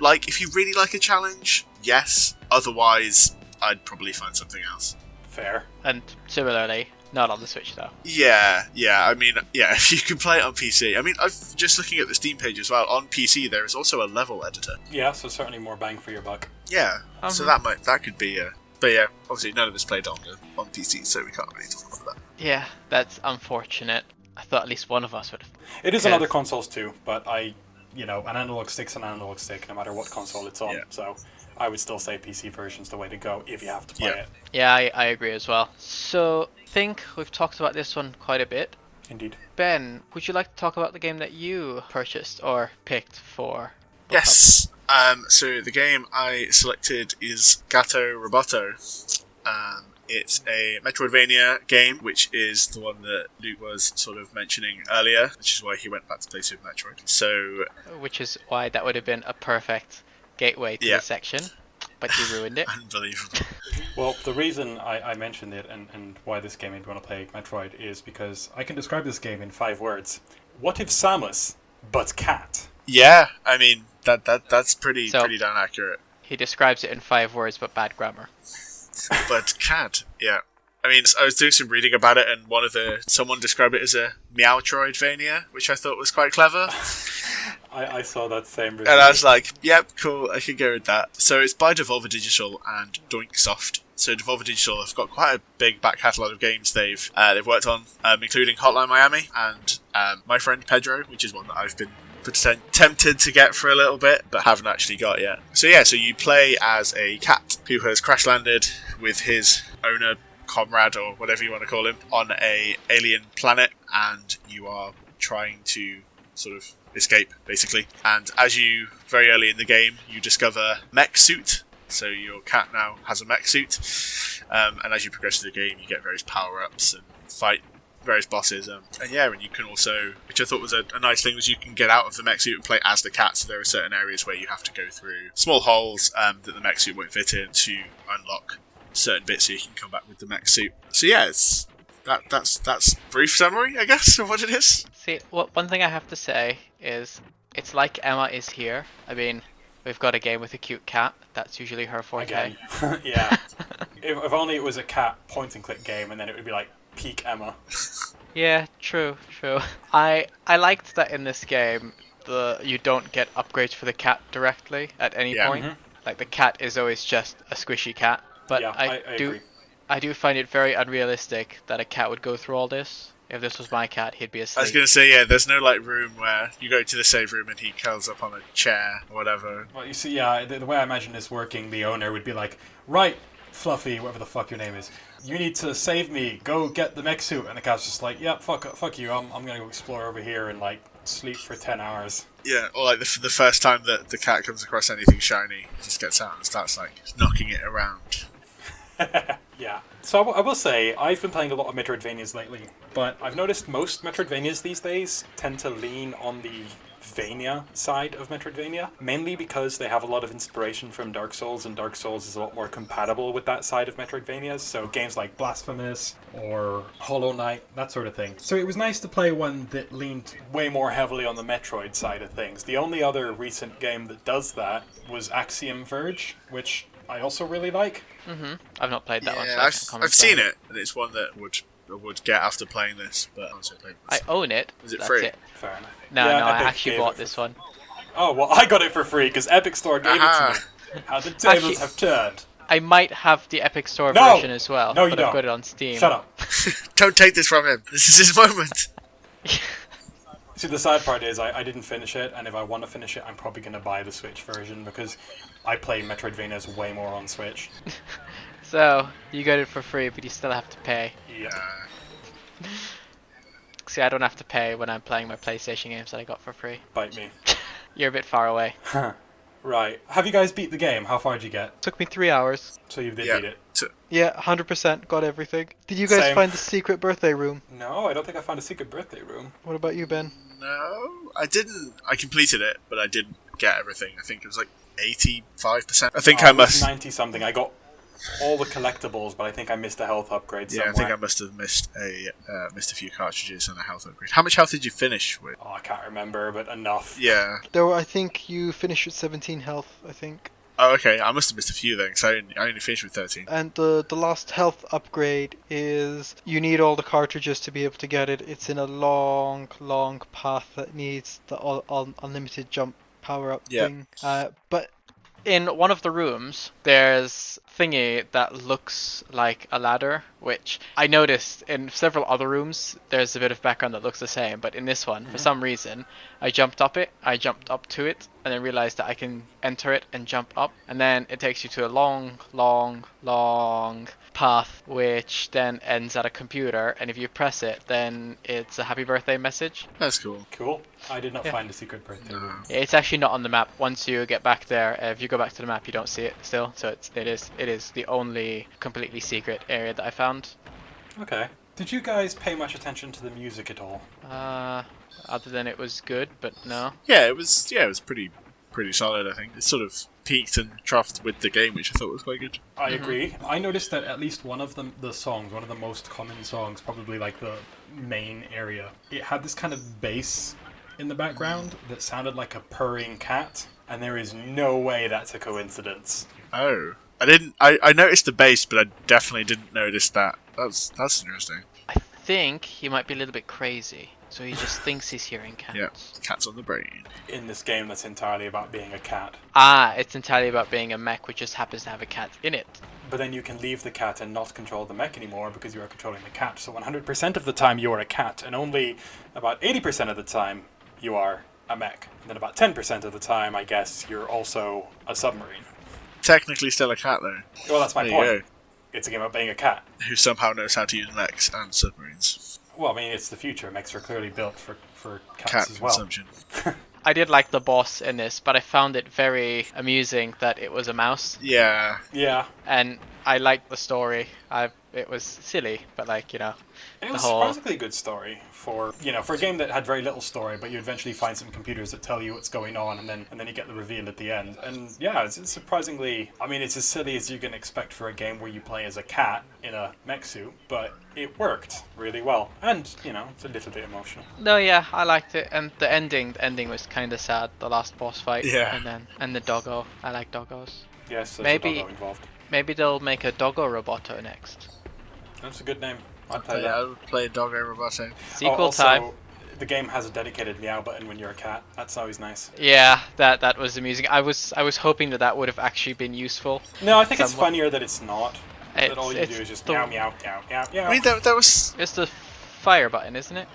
really like a challenge, yes. Otherwise, I'd probably find something else. Fair. And similarly, not on the Switch though. Yeah. I mean, if you can play it on PC. I mean, I've just looking at the Steam page as well. On PC, there is also a level editor. Yeah, so certainly more bang for your buck. Yeah. So that could be a. But yeah, obviously none of us played on PC, so we can't really talk about that. Yeah, that's unfortunate. I thought at least one of us would have. It is on other consoles too, but an analog stick's an analog stick no matter what console it's on. Yeah. So I would still say PC version's the way to go if you have to play it. Yeah, I agree as well. So I think we've talked about this one quite a bit. Indeed. Ben, would you like to talk about the game that you purchased or picked for? Yes. So the game I selected is Gato Roboto. It's a Metroidvania game, which is the one that Luke was sort of mentioning earlier, which is why he went back to play Super Metroid. So, which is why that would have been a perfect gateway to this section, but you ruined it. Unbelievable. Well, the reason I mentioned it and why this game made me want to play Metroid is because I can describe this game in 5 words. What if Samus, but cat? Yeah, I mean, that's pretty darn accurate. He describes it in 5 words, but bad grammar. But cat, yeah. I mean, I was doing some reading about it, and someone described it as a Meowtroidvania, which I thought was quite clever. I saw that same review. And I was like, yep, cool, I could go with that. So it's by Devolver Digital and Doinksoft. So Devolver Digital have got quite a big back catalogue of games they've worked on, including Hotline Miami and My Friend Pedro, which is one that I've been tempted to get for a little bit, but haven't actually got yet. So you play as a cat who has crash landed with his owner, comrade, or whatever you want to call him, on a alien planet, and you are trying to sort of escape, basically. And as you, very early in the game, you discover mech suit. So your cat now has a mech suit, and as you progress through the game, you get various power-ups and fight various bosses. And you can also, which I thought was a nice thing, was you can get out of the mech suit and play as the cat. So there are certain areas where you have to go through small holes that the mech suit won't fit in to unlock certain bits, so you can come back with the mech suit. So yeah, that's brief summary, I guess, of what it is. See, one thing I have to say is it's like Emma is here. I mean, we've got a game with a cute cat. That's usually her forte. Again. Yeah. If only it was a cat point and click game, and then it would be like peak Emma. Yeah, true. I liked that in this game, you don't get upgrades for the cat directly at any point. Mhm. Like the cat is always just a squishy cat. But Yeah, I agree. I do find it very unrealistic that a cat would go through all this. If this was my cat, he'd be asleep. I was going to say, there's no like room where you go to the save room and he curls up on a chair or whatever. Well, you see, yeah, the way I imagine this working, the owner would be like, right, Fluffy, whatever the fuck your name is, you need to save me, go get the mech suit. And the cat's just like, yeah, fuck you, I'm going to go explore over here and like sleep for 10 hours. Yeah, or like the first time that the cat comes across anything shiny, he just gets out and starts like knocking it around. Yeah. So I will say, I've been playing a lot of Metroidvanias lately, but I've noticed most Metroidvanias these days tend to lean on the Vania side of Metroidvania, mainly because they have a lot of inspiration from Dark Souls, and Dark Souls is a lot more compatible with that side of Metroidvanias, so games like Blasphemous or Hollow Knight, that sort of thing. So it was nice to play one that leaned way more heavily on the Metroid side of things. The only other recent game that does that was Axiom Verge, which I also really like. I've not played that one. Yeah, So I've seen it, and it's one that would get after playing this, but I also played this. I own it. Is it That's free? It. Fair enough. No, Yeah, I Epic actually gave bought it this one. Oh, well, I got it for free because Epic Store gave it to me. How the tables Actually- have turned. I might have the Epic Store No! version as well, No, you but don't. I've got it on Steam. Shut up. Don't take this from him. This is his moment. See, the sad part is I didn't finish it, and if I want to finish it, I'm probably going to buy the Switch version because I play Metroidvanias way more on Switch. So, you got it for free, but you still have to pay. Yeah. See, I don't have to pay when I'm playing my PlayStation games that I got for free. Bite me. You're a bit far away. Right. Have you guys beat the game? How far did you get? Took me 3 hours. So you did beat it? Yeah, 100% got everything. Did you guys Same. find the secret birthday room? No, I don't think I found a secret birthday room. What about you, Ben? No, I didn't. I completed it, but I didn't get everything. I think it was like 85%. I think I must. 90-something. I got all the collectibles, but I think I missed a health upgrade somewhere. Yeah, I think I must have missed a few cartridges and a health upgrade. How much health did you finish with? Oh, I can't remember, but enough. Yeah. I think you finished with 17 health, I think. Oh, okay. I must have missed a few then, because I only finished with 13. And the last health upgrade is you need all the cartridges to be able to get it. It's in a long path that needs the unlimited jump power-up thing. But in one of the rooms, there's thingy that looks like a ladder, which I noticed in several other rooms there's a bit of background that looks the same, but in this one, for some reason, I jumped up to it, and then realized that I can enter it and jump up, and then it takes you to a long path, which then ends at a computer, and if you press it, then it's a happy birthday message. That's cool. Cool. I did not find a secret birthday room. It's actually not on the map. Once you get back there, if you go back to the map, you don't see it still. So it is the only completely secret area that I found. Okay. Did you guys pay much attention to the music at all? Other than it was good, but no. Yeah, it was pretty solid. I think it sort of peaked and troughed with the game, which I thought was quite good. I agree. I noticed that at least one of the songs, one of the most common songs, probably like the main area, it had this kind of bass in the background that sounded like a purring cat, and there is no way that's a coincidence. Oh, I didn't. I noticed the bass, but I definitely didn't notice that. That's interesting. I think he might be a little bit crazy, so he just thinks he's hearing cats. Yeah, cats on the brain. In this game that's entirely about being a cat. It's entirely about being a mech, which just happens to have a cat in it. But then you can leave the cat and not control the mech anymore because you are controlling the cat. So 100% of the time you are a cat, and only about 80% of the time you are a mech. And then about 10% of the time, I guess, you're also a submarine. Technically still a cat, though. Well, that's my There you point. go. It's a game about being a cat. Who somehow knows how to use mechs and submarines. Well, I mean, it's the future. Mechs are clearly built for cats Cat as well. consumption. I did like the boss in this, but I found it very amusing that it was a mouse, Yeah. Yeah. and I liked the story. It was silly, but It the was whole surprisingly a good story for for a game that had very little story, but you eventually find some computers that tell you what's going on, and then you get the reveal at the end. And yeah, it's surprisingly. I mean, it's as silly as you can expect for a game where you play as a cat in a mech suit, but it worked really well, and it's a little bit emotional. No, yeah, I liked it, and the ending was kind of sad. The last boss fight, Yeah. and the doggo. I like doggos. Yes, there's Maybe- a doggo involved. Maybe they'll make a doggo Roboto next. That's a good name. I'd play Yeah, that. I would play Doggo Roboto. Sequel also, time. the game has a dedicated meow button when you're a cat. That's always nice. Yeah, that was amusing. I was hoping that would have actually been useful. No, I think it's Somewhat. funnier that it's not. That all you do is just the- meow, meow, meow, meow, meow. I mean, there was. It's the fire button, isn't it?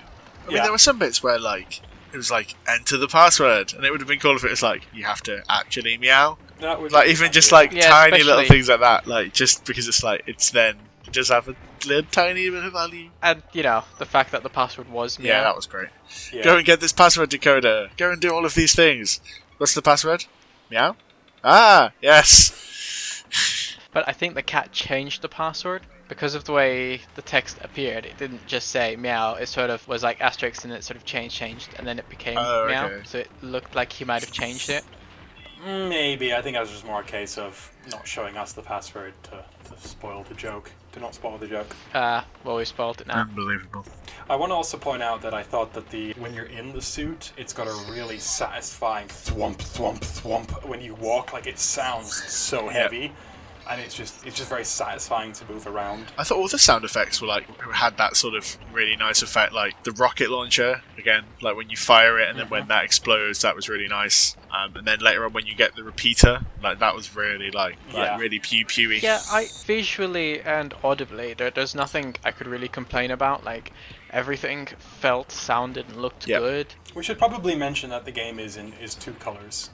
I mean, there were some bits where like it was like enter the password, and it would have been cool if it was like you have to actually meow. That would Like be even fun, just yeah. like Yeah, tiny little especially- things like that. Like just because it's like it's then just have a little tiny bit of value. And the fact that the password was meow. Yeah, that was great. Yeah. Go and get this password decoder. Go and do all of these things. What's the password? Meow. Ah, yes. But I think the cat changed the password because of the way the text appeared. It didn't just say meow. It sort of was like asterisk, and it sort of changed, and then it became Oh, meow. okay. So it looked like he might have changed it. Maybe. I think that was just more a case of not showing us the password to spoil the joke. To not spoil the joke. Well, we spoiled it now. Unbelievable. I want to also point out that I thought that when you're in the suit, it's got a really satisfying thwomp, thwomp, thwomp when you walk. Like it sounds so heavy, and it's just very satisfying to move around. I thought all the sound effects were like had that sort of really nice effect, like the rocket launcher again, like when you fire it and then when that explodes, that was really nice. And then later on when you get the repeater, like that was really really pew pewy. Yeah, visually and audibly, there's nothing I could really complain about. Like everything felt, sounded, and looked good. We should probably mention that the game is two colors.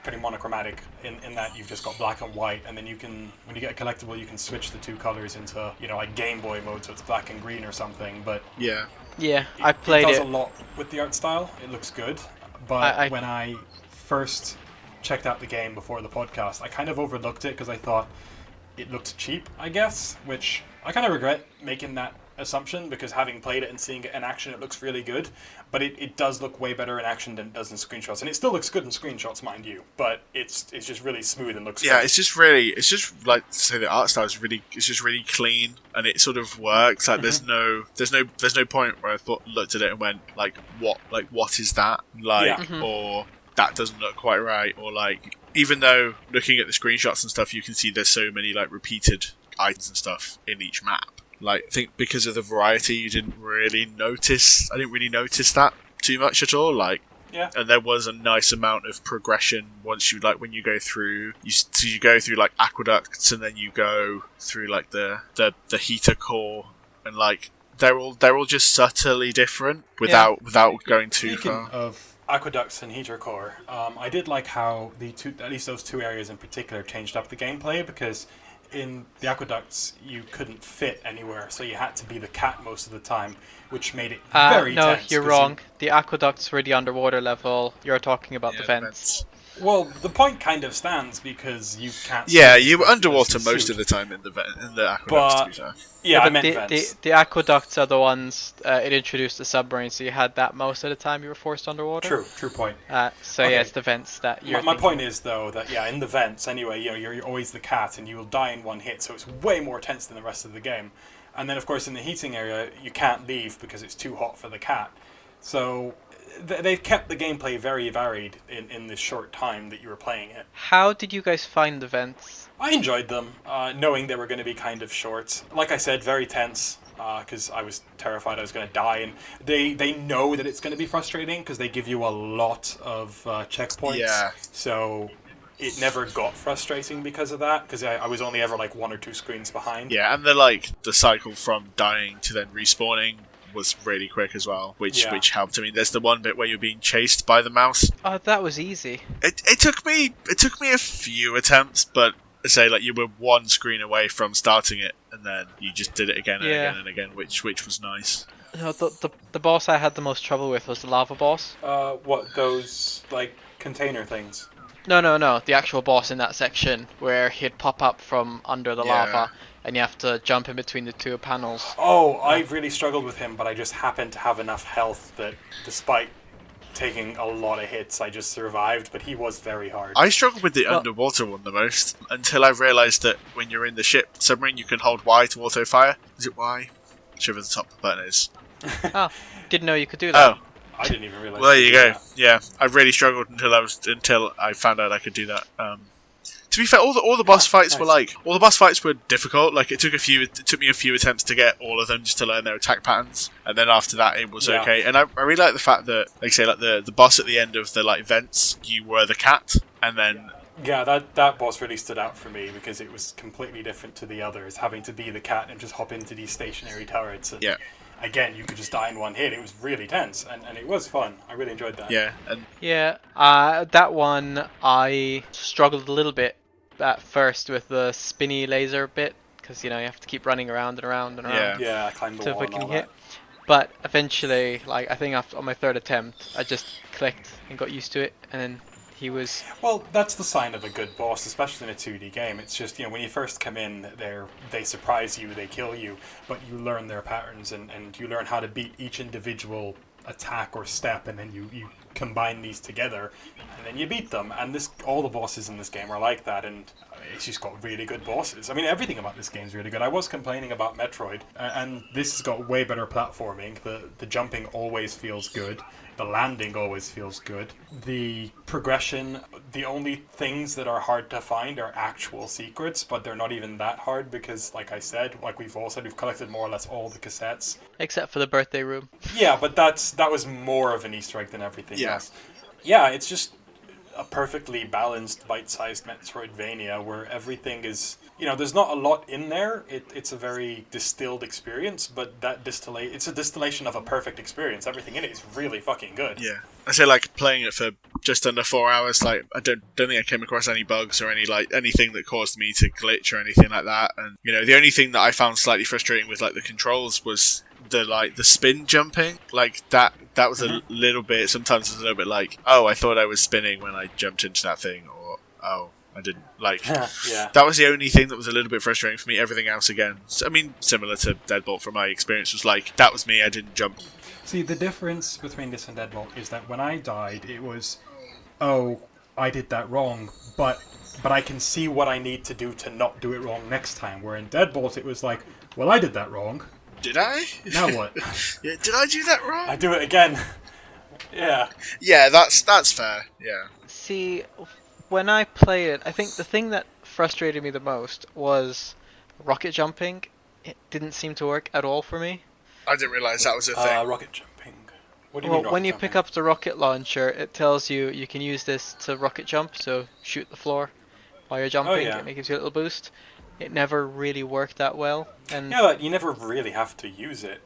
Pretty monochromatic in that you've just got black and white, and then when you get a collectible, you can switch the two colors into like Game Boy mode, so it's black and green or something. But Yeah. Yeah, I played it does it. a lot with the art style. It looks good, but when I first checked out the game before the podcast, I kind of overlooked it because I thought it looked cheap, I guess, which I kind of regret making that assumption because having played it and seeing it in action, it looks really good, but it does look way better in action than it does in screenshots, and it still looks good in screenshots, mind you, but it's just really smooth and looks Yeah, good. it's just like to say the art style is just really clean and it sort of works. Like there's no point where I looked at it and went like what is that or that doesn't look quite right, or like even though looking at the screenshots and stuff you can see there's so many like repeated items and stuff in each map. Like I think because of the variety I didn't really notice that too much at all. Like Yeah. And there was a nice amount of progression once you when you go through you go through like aqueducts and then you go through like the heater core, and like they're all just subtly different without going too Speaking far. of aqueducts and heater core, I did like how at least those two areas in particular changed up the gameplay, because in the aqueducts you couldn't fit anywhere, so you had to be the cat most of the time, which made it very No, tense. you're wrong. The aqueducts were the underwater level. You're talking about the vents. Well, the point kind of stands because you can't. Yeah, see you were the underwater suit. most of the time in the aqueducts. To be fair. Yeah, I but meant vents. the aqueducts are the ones it introduced the submarine, so you had that most of the time you were forced underwater. True point. So Okay. yeah, it's the vents that you're. My point is though that in the vents anyway, you're always the cat and you will die in one hit, so it's way more tense than the rest of the game. And then of course in the heating area you can't leave because it's too hot for the cat. So they've kept the gameplay very varied in this short time that you were playing it. How did you guys find the vents? I enjoyed them, knowing they were going to be kind of short. Like I said, very tense, because I was terrified I was going to die. And they know that it's going to be frustrating because they give you a lot of checkpoints. Yeah. So it never got frustrating because of that, because I was only ever like one or two screens behind. Yeah, and the cycle from dying to then respawning was really quick as well, which helped. I mean, there's the one bit where you're being chased by the mouse. Oh, that was easy. It took me a few attempts, but say like you were one screen away from starting it, and then you just did it again and again and again, which was nice. No, the boss I had the most trouble with was the lava boss. What, those, like, container things? No. The actual boss in that section where he'd pop up from under the Yeah. lava, and you have to jump in between the two panels. Oh, I really struggled with him, but I just happened to have enough health that despite taking a lot of hits, I just survived, but he was very hard. I struggled with the Well- underwater one the most until I realised that when you're in the ship submarine, you can hold Y to auto fire. Is it Y? Whichever the top button is. Oh, didn't know you could do that. Oh, I didn't even realize. well, there you go. that. Yeah, I really struggled until I found out I could do that. To be fair, all the boss fights were nice. all the boss fights were difficult. Like it took me a few attempts to get all of them just to learn their attack patterns, and then after that it was Yeah. okay. And I really like the fact that, like say, like the boss at the end of the like vents, you were the cat, and then Yeah, that boss really stood out for me because it was completely different to the others, having to be the cat and just hop into these stationary turrets. And yeah, again, you could just die in one hit. It was really tense, and it was fun. I really enjoyed that. yeah, and Yeah, that one I struggled a little bit at first with the spinny laser bit, because you have to keep running around and around and around Yeah, I climbed the to wall and all fucking that. hit. But eventually, like I think after on my third attempt, I just clicked and got used to it, and then he was Well, that's the sign of a good boss, especially in a 2D game. It's just, when you first come in, they surprise you, they kill you, but you learn their patterns and you learn how to beat each individual attack or step, and then you combine these together, and then you beat them. And all the bosses in this game are like that, and it's just got really good bosses. I mean, everything about this game is really good. I was complaining about Metroid, and this has got way better platforming. The jumping always feels good. The landing always feels good. The progression, the only things that are hard to find are actual secrets, but they're not even that hard because, like I said, like we've all said, we've collected more or less all the cassettes. except for the birthday room. Yeah, but that was more of an Easter egg than everything Yeah. else. Yeah, it's just a perfectly balanced, bite-sized Metroidvania where everything is, there's not a lot in there. It's a very distilled experience, but it's a distillation of a perfect experience. Everything in it is really fucking good. yeah. I say like playing it for just under 4 hours. Like I don't think I came across any bugs or anything that caused me to glitch or anything like that. And the only thing that I found slightly frustrating with like the controls was the spin jumping. Like that was a little bit. Sometimes it was a little bit like, oh, I thought I was spinning when I jumped into that thing, or oh, I didn't. Like Yeah. that was the only thing that was a little bit frustrating for me. Everything else again, I mean, similar to Deadbolt from my experience, was like that was me. I didn't jump. See, the difference between this and Deadbolt is that when I died, it was, oh, I did that wrong, but I can see what I need to do to not do it wrong next time. Where in Deadbolt, it was like, well, I did that wrong. Did I? Now what? Yeah, did I do that wrong? I do it again. Yeah. Yeah, that's fair. Yeah. See, when I played it, I think the thing that frustrated me the most was rocket jumping. It didn't seem to work at all for me. I didn't realise that was a thing. Rocket jumping. What do you Well, mean when rocket you jumping? pick up the rocket launcher, it tells you can use this to rocket jump, so shoot the floor while you're jumping, yeah. and it gives you a little boost. It never really worked that well, and Yeah, but you never really have to use it.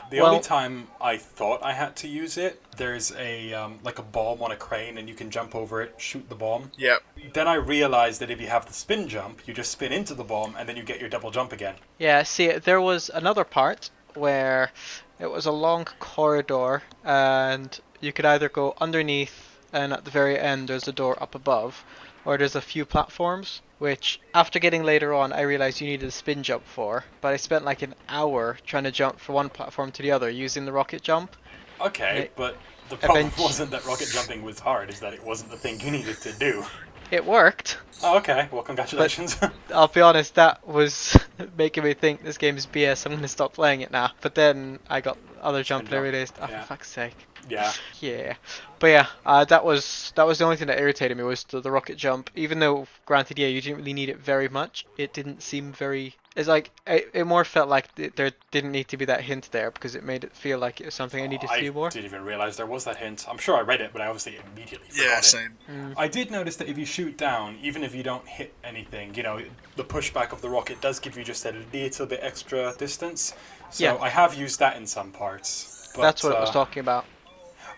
The Well- only time I thought I had to use it, there's a like a bomb on a crane, and you can jump over it, shoot the bomb. Yep. Then I realized that if you have the spin jump, you just spin into the bomb, and then you get your double jump again. yeah, see, there was another part where it was a long corridor, and you could either go underneath, and at the very end there's a door up above, or there's a few platforms, which after getting later on I realized you needed a spin jump for, but I spent like an hour trying to jump from one platform to the other using the rocket jump. Okay, It- but the problem eventually- wasn't that rocket jumping was hard, is that it wasn't the thing you needed to do. It worked. Oh, okay, well, congratulations. I'll be honest, that was making me think this game is BS, I'm going to stop playing it now. But then I got other jump and I jump, realized, oh yeah. for fuck's sake. Yeah. Yeah. But yeah, that was the only thing that irritated me was the rocket jump. Even though, granted, yeah, you didn't really need it very much, it didn't seem very... It's like, it more felt like there didn't need to be that hint there, because it made it feel like it was something I needed to do more. I didn't even realize there was that hint. I'm sure I read it, but I obviously immediately forgot Yeah, it. same. I did notice that if you shoot down, even if you don't hit anything, the pushback of the rocket does give you just a little bit extra distance. So Yeah. I have used that in some parts. But, That's what it was talking about.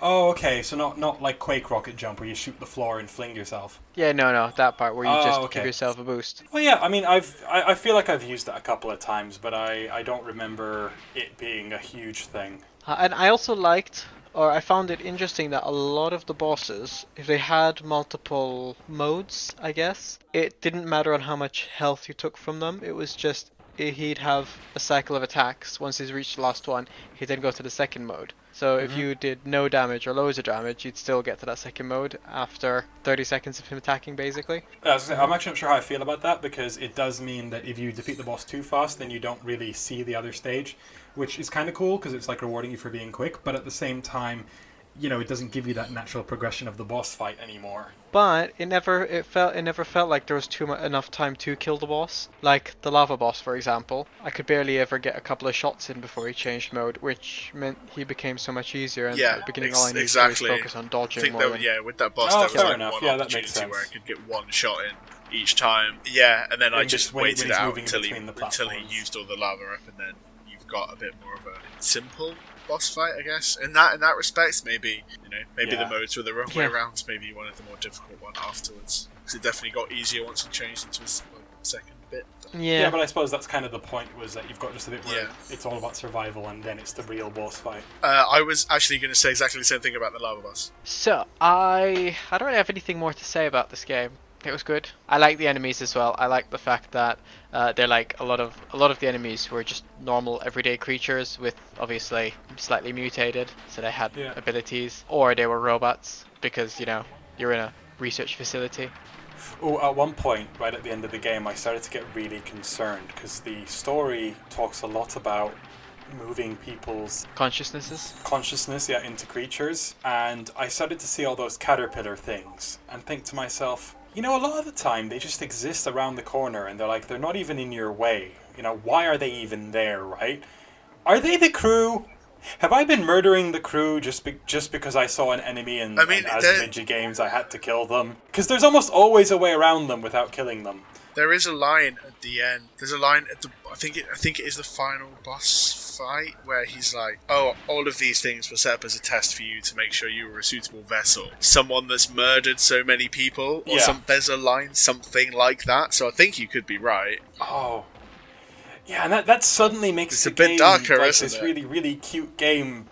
Oh, okay. So not like Quake rocket jump where you shoot the floor and fling yourself. Yeah, no, that part where you Oh, just okay. give yourself a boost. Well, yeah. I mean, I feel like I've used that a couple of times, but I don't remember it being a huge thing. And I also liked, or I found it interesting that a lot of the bosses, if they had multiple modes, I guess, it didn't matter on how much health you took from them. It was just he'd have a cycle of attacks. Once he's reached the last one, he'd then go to the second mode. So if you did no damage or loads of damage, you'd still get to that second mode after 30 seconds of him attacking, basically. I'm actually not sure how I feel about that, because it does mean that if you defeat the boss too fast, then you don't really see the other stage, which is kind of cool because it's like rewarding you for being quick, but at the same time, it doesn't give you that natural progression of the boss fight anymore. But it never felt like there was enough time to kill the boss. Like the lava boss, for example, I could barely ever get a couple of shots in before he changed mode, which meant he became so much easier. And at the beginning, all I needed to do was focus on dodging more. With that boss, there was like enough. one Yeah, that makes opportunity sense. where I could get one shot in each time. Yeah, and then I just waited out until he used all the lava up, and then you've got a bit more of a simple boss fight, I guess. In that respect, maybe the modes were the wrong way around. Maybe you wanted the more difficult one afterwards, because it definitely got easier once you changed into a second bit. Yeah, but I suppose that's kind of the point, was that you've got just a bit where it's all about survival, and then it's the real boss fight. I was actually going to say exactly the same thing about the lava boss. So I don't really have anything more to say about this game. It was good. I like the enemies as well. I like the fact that they're like a lot of the enemies were just normal everyday creatures with obviously slightly mutated, so they had abilities, or they were robots because you're in a research facility. Oh, at one point, right at the end of the game, I started to get really concerned because the story talks a lot about moving people's consciousness into creatures, and I started to see all those caterpillar things and think to myself, a lot of the time they just exist around the corner, and they're not even in your way. Why are they even there, right? Are they the crew? Have I been murdering the crew just because I saw an enemy and as Midget games I had to kill them? Because there's almost always a way around them without killing them. There is a line at the end. There's a line at the. I think it is the final boss fight where he's like, "Oh, all of these things were set up as a test for you to make sure you were a suitable vessel. Someone that's murdered so many people, or there's a line something like that. So I think you could be right. Oh, yeah, and that suddenly makes it's a bit darker, isn't this it? really, really cute game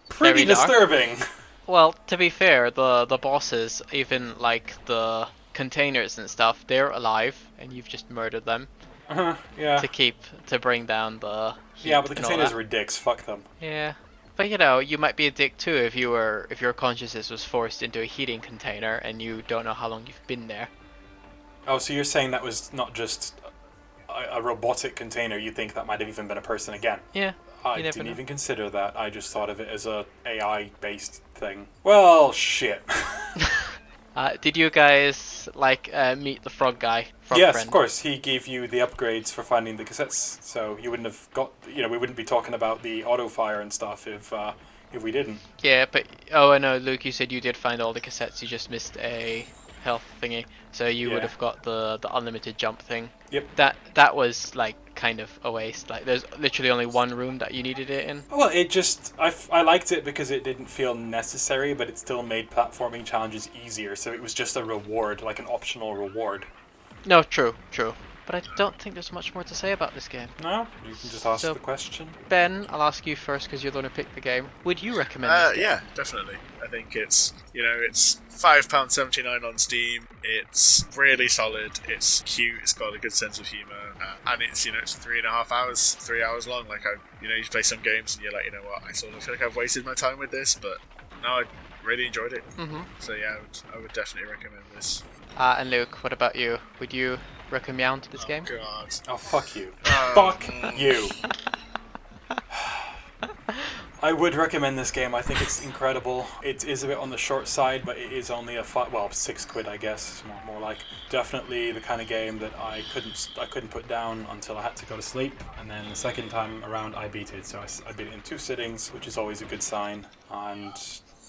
pretty disturbing. Well, to be fair, the bosses, even like the containers and stuff, they're alive, and you've just murdered them. To bring down the heat. Yeah, but the containers were dicks. Fuck them. Yeah, but you might be a dick too if your consciousness was forced into a heating container and you don't know how long you've been there. Oh, so you're saying that was not just a robotic container? You think that might have even been a person again? Yeah. I didn't even consider that. I just thought of it as a AI-based thing. Well, shit. Did you guys meet the frog guy? Yes, friend? Of course. He gave you the upgrades for finding the cassettes, so you wouldn't have got. We wouldn't be talking about the auto fire and stuff if we didn't. Yeah, but I know, Luke. You said you did find all the cassettes. You just missed a health thingy, so you would have got the unlimited jump thing. Yep. That was kind of a waste. There's literally only one room that you needed it in. Well, it just I liked it because it didn't feel necessary, but it still made platforming challenges easier. So it was just a reward, like an optional reward. No, true. But I don't think there's much more to say about this game. No, you can just ask the question. Ben, I'll ask you first because you're the one who picked the game. Would you recommend this game? Yeah, definitely. I think it's it's £5.79 on Steam. It's really solid. It's cute. It's got a good sense of humour, and it's it's 3.5 hours, 3 hours long. You play some games and you're like, what? I sort of feel like I've wasted my time with this, but no, I really enjoyed it. Mm-hmm. So yeah, I would definitely recommend this. And Luke, what about you? Would you recommend this game? God. Oh, fuck you. Fuck you. I would recommend this game. I think it's incredible. It is a bit on the short side, but it is only £6, I guess. It's more like definitely the kind of game that I couldn't put down until I had to go to sleep. And then the second time around, I beat it. So I beat it in 2 sittings, which is always a good sign. And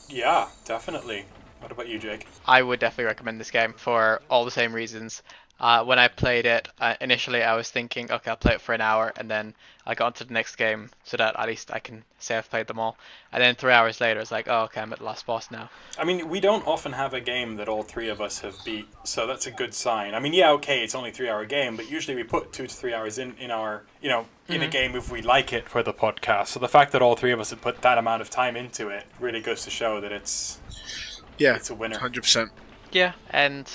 yeah, definitely. What about you, Jake? I would definitely recommend this game for all the same reasons. When I played it, initially I was thinking, okay, I'll play it for an hour, and then I got on to the next game so that at least I can say I've played them all. And then 3 hours later, it's like, oh, okay, I'm at the last boss now. I mean, we don't often have a game that all three of us have beat, so that's a good sign. I mean, yeah, okay, it's only a 3 hour game, but usually we put 2 to 3 hours in our, in a game if we like it for the podcast. So the fact that all three of us have put that amount of time into it really goes to show that it's a winner. 100%. Yeah, and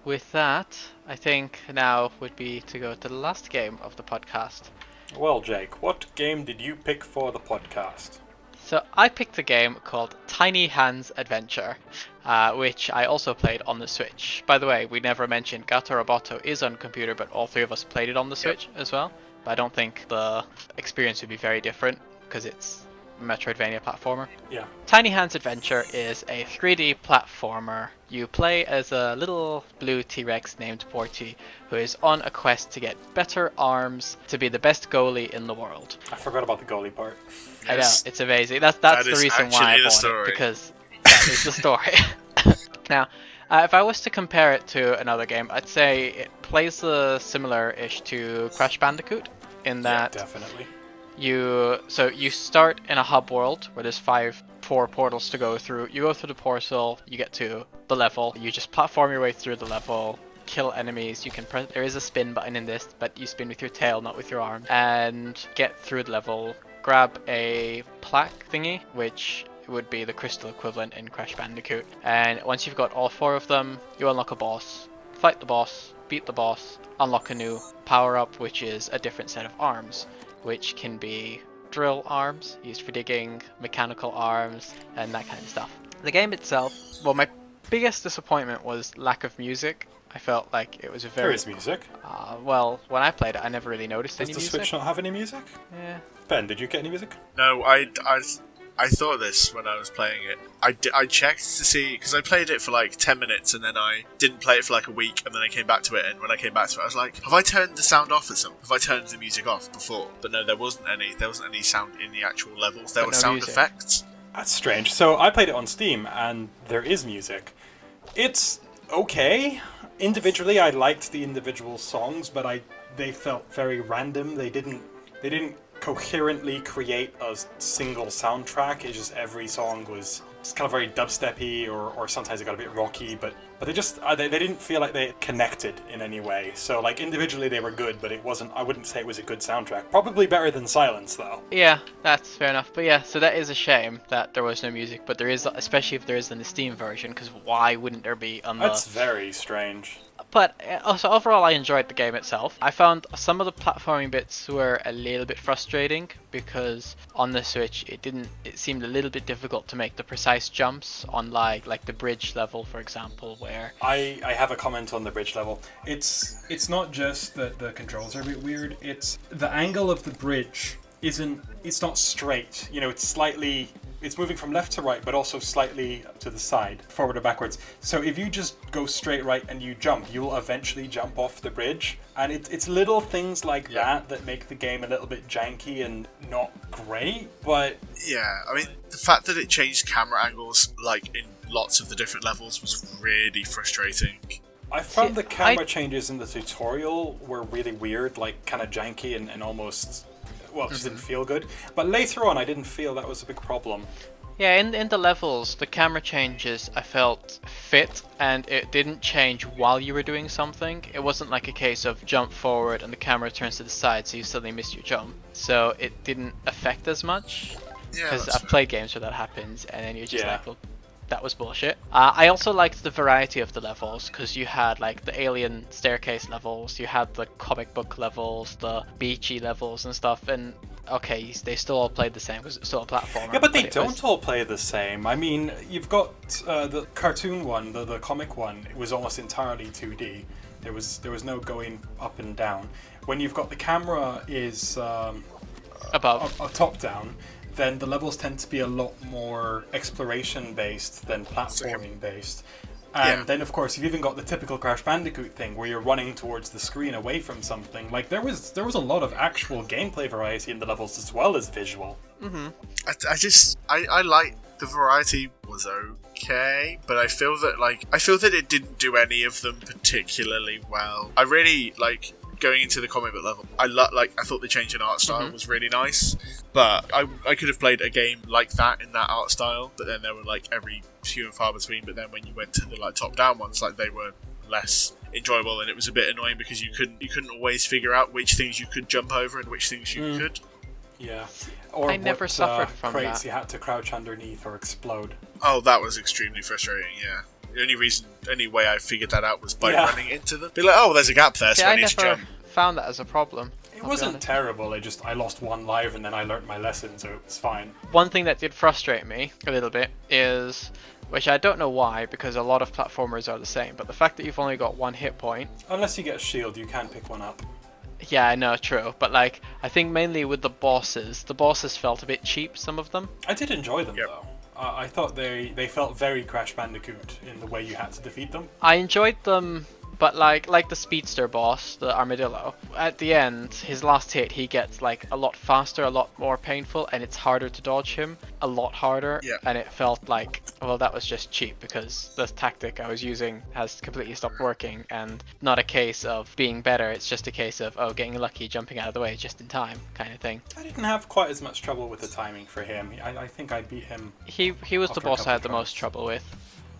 with that, I think now would be to go to the last game of the podcast. Well, Jake, what game did you pick for the podcast? So I picked a game called Tiny Hands Adventure, which I also played on the Switch. By the way, we never mentioned Gato Roboto is on computer, but all three of us played it on the Switch as well. But I don't think the experience would be very different because it's a Metroidvania platformer. Yeah. Tiny Hands Adventure is a 3D platformer. You play as a little blue T-Rex named Porty, who is on a quest to get better arms to be the best goalie in the world. I forgot about the goalie part. I know, it's amazing. That's the reason why I bought it, because that is the story. Now, if I was to compare it to another game, I'd say it plays similar-ish to Crash Bandicoot in that definitely. you start in a hub world where there's four portals to go through. You go through the portal, you get to the level, you just platform your way through the level, kill enemies. You can press, there is a spin button in this, but you spin with your tail, not with your arm, and get through the level. Grab a plaque thingy, which would be the crystal equivalent in Crash Bandicoot. And once you've got all 4 of them, you unlock a boss, fight the boss, beat the boss, unlock a new power-up, which is a different set of arms, which can be drill arms, used for digging, mechanical arms, and that kind of stuff. The game itself, well, my biggest disappointment was lack of music. I felt like it was a very... There is music. Well, when I played it, I never really noticed any music. Does music. the Switch not have any music? Yeah. Ben, did you get any music? No, I thought this when I was playing it. I checked to see, because I played it for like 10 minutes and then I didn't play it for like a week, and then I came back to it, and when I came back to it I was like, have I turned the sound off or something? Have I turned the music off before? But no, there wasn't any sound in the actual levels. There were sound effects. That's strange. So I played it on Steam and there is music. It's okay. Individually I liked the individual songs, but they felt very random. They didn't coherently create a single soundtrack. It's just every song was just kind of very dubsteppy, or sometimes it got a bit rocky, but they just they didn't feel like they connected in any way. So like individually they were good, but it wasn't. I wouldn't say it was a good soundtrack. Probably better than Silence though. Yeah, that's fair enough. But yeah, so that is a shame that there was no music, but there is, especially if there is in the Steam version, because why wouldn't there be on the... That's very strange. But also overall, I enjoyed the game itself. I found some of the platforming bits were a little bit frustrating because on the Switch it seemed a little bit difficult to make the precise jumps on like the bridge level, for example, where I have a comment on the bridge level. It's not just that the controls are a bit weird. It's the angle of the bridge it's not straight. It's moving from left to right, but also slightly to the side, forward or backwards. So if you just go straight right and you jump, you will eventually jump off the bridge. And it's little things like that make the game a little bit janky and not great, but... Yeah, I mean, the fact that it changed camera angles, like, in lots of the different levels was really frustrating. I found the camera changes in the tutorial were really weird, like, kind of janky and almost... Well, it just didn't feel good. But later on, I didn't feel that was a big problem. Yeah, in the levels, the camera changes I felt fit, and it didn't change while you were doing something. It wasn't like a case of jump forward and the camera turns to the side, so you suddenly missed your jump. So it didn't affect as much. Because I've played games where that happens, and then you're just like, well, that was bullshit. I also liked the variety of the levels, because you had like the alien staircase levels, you had the comic book levels, the beachy levels and stuff, and okay, they still all played the same because it's still a platformer. Yeah, but they don't all play the same. I mean, you've got the cartoon one, the comic one, it was almost entirely 2D. There was no going up and down. When you've got the camera is above, top down, then the levels tend to be a lot more exploration based than platforming based. And then of course you've even got the typical Crash Bandicoot thing where you're running towards the screen away from something. Like there was a lot of actual gameplay variety in the levels as well as visual. I like the variety was okay, but I feel that it didn't do any of them particularly well. I really like going into the comic book level. I thought the change in art style was really nice, but I could have played a game like that in that art style, but then there were like every few and far between. But then when you went to the like top down ones, like they were less enjoyable, and it was a bit annoying because you couldn't always figure out which things you could jump over and which things you could. Yeah. Or I never suffered from crates that. you had to crouch underneath or explode. Oh, that was extremely frustrating. Yeah. The only way I figured that out was by running into them. Be like, oh, there's a gap there, so I need to jump. Found that as a problem. It wasn't terrible. I lost one life and then I learnt my lesson, so it was fine. One thing that did frustrate me a little bit is, which I don't know why, because a lot of platformers are the same, but the fact that you've only got one hit point. Unless you get a shield, you can't pick one up. Yeah, I know, true. But like, I think mainly with the bosses felt a bit cheap, some of them. I did enjoy them though. I thought they felt very Crash Bandicoot in the way you had to defeat them. I enjoyed them, but like the speedster boss, the armadillo, at the end, his last hit, he gets like a lot faster, a lot more painful, and it's harder to dodge him, a lot harder. Yeah. And it felt like, well, that was just cheap because the tactic I was using has completely stopped working, and not a case of being better, it's just a case of, oh, getting lucky, jumping out of the way just in time, kind of thing. I didn't have quite as much trouble with the timing for him. I think I beat him. He was the after a boss I had the couple most trouble with.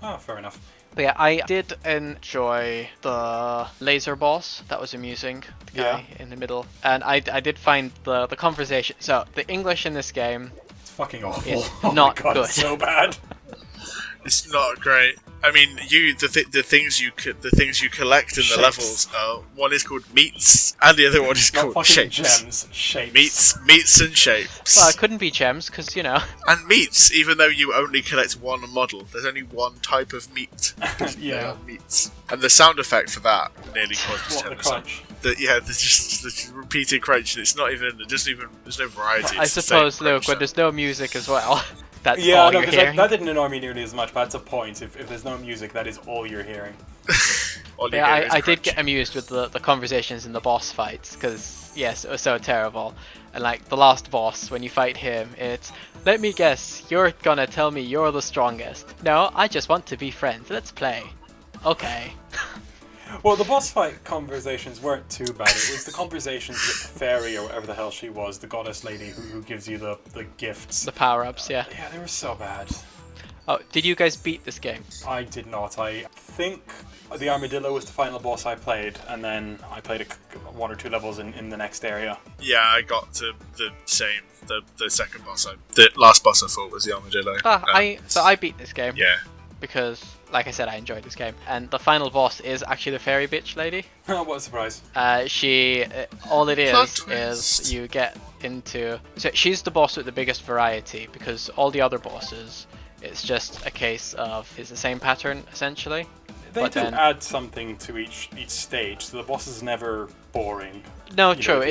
Oh, fair enough. But yeah, I did enjoy the laser boss. That was amusing. The guy in the middle. And I did find the conversation. So, the English in this game It's fucking awful. is Oh not my God, good. It's so bad. It's not great. I mean, the things you collect in the Shapes. levels. One is called meats, and the other one is Not called fucking shapes. gems. Shapes. Meats and shapes. Well, it couldn't be gems, because, you know. And meats, even though you only collect one model, there's only one type of meat. They Yeah. are meats. And the sound effect for that nearly caused What, the crunch? There's just the repeated crunch, and it's not even. There's no variety. I It's the suppose, same Luke, crunch when sound. there's no music as well, that's Yeah, all no, you're because hearing. that didn't annoy me nearly as much, but that's a point. If there's no music, that is all you're hearing. All you Yeah, hear is I did crunch. get amused with the conversations in the boss fights, because, yes, it was so terrible. And like, the last boss, when you fight him, it's, let me guess, you're gonna tell me you're the strongest. No, I just want to be friends, let's play. Okay. Well, the boss fight conversations weren't too bad. It was the conversations with the fairy or whatever the hell she was, the goddess lady who gives you the gifts. The power-ups, yeah. Yeah, they were so bad. Oh, did you guys beat this game? I did not. I think the armadillo was the final boss I played, and then I played one or two levels in the next area. Yeah, I got to the same. The second boss, the last boss I thought was the armadillo. So I beat this game. Yeah. Because, like I said, I enjoyed this game. And the final boss is actually the fairy bitch lady. Oh, what a surprise. All it Plot is twist. you get into... So she's the boss with the biggest variety, because all the other bosses, it's just a case of, it's the same pattern, essentially. They But do then- add something to each stage, so the boss is never boring. No, You true. know,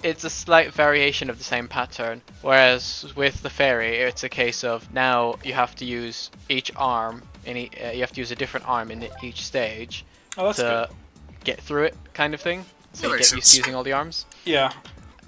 It's a slight variation of the same pattern. Whereas with the fairy, it's a case of now you have to use each arm. You have to use a different arm in each stage Oh, that's to good. get through it, kind of thing. So That you makes get used to sense. using all the arms. Yeah.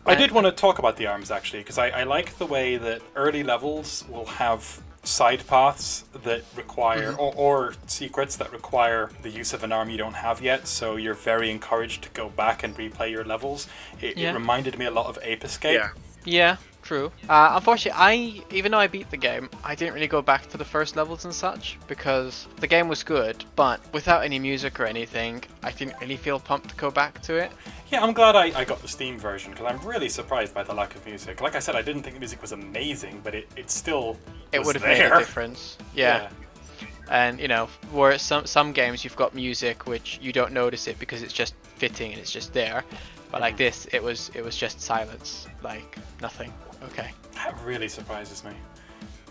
I did want to talk about the arms, actually, because I like the way that early levels will have side paths that require, or secrets that require the use of an arm you don't have yet, so you're very encouraged to go back and replay your levels. It reminded me a lot of Ape Escape. Yeah. Yeah, true. Unfortunately, even though I beat the game, I didn't really go back to the first levels and such, because the game was good, but without any music or anything, I didn't really feel pumped to go back to it. Yeah, I'm glad I got the Steam version, because I'm really surprised by the lack of music. Like I said, I didn't think the music was amazing, but it still It was would have there. made a difference. Yeah. And, you know, where some games you've got music which you don't notice it because it's just fitting and it's just there. But like this, it was just silence, like nothing. Okay. That really surprises me.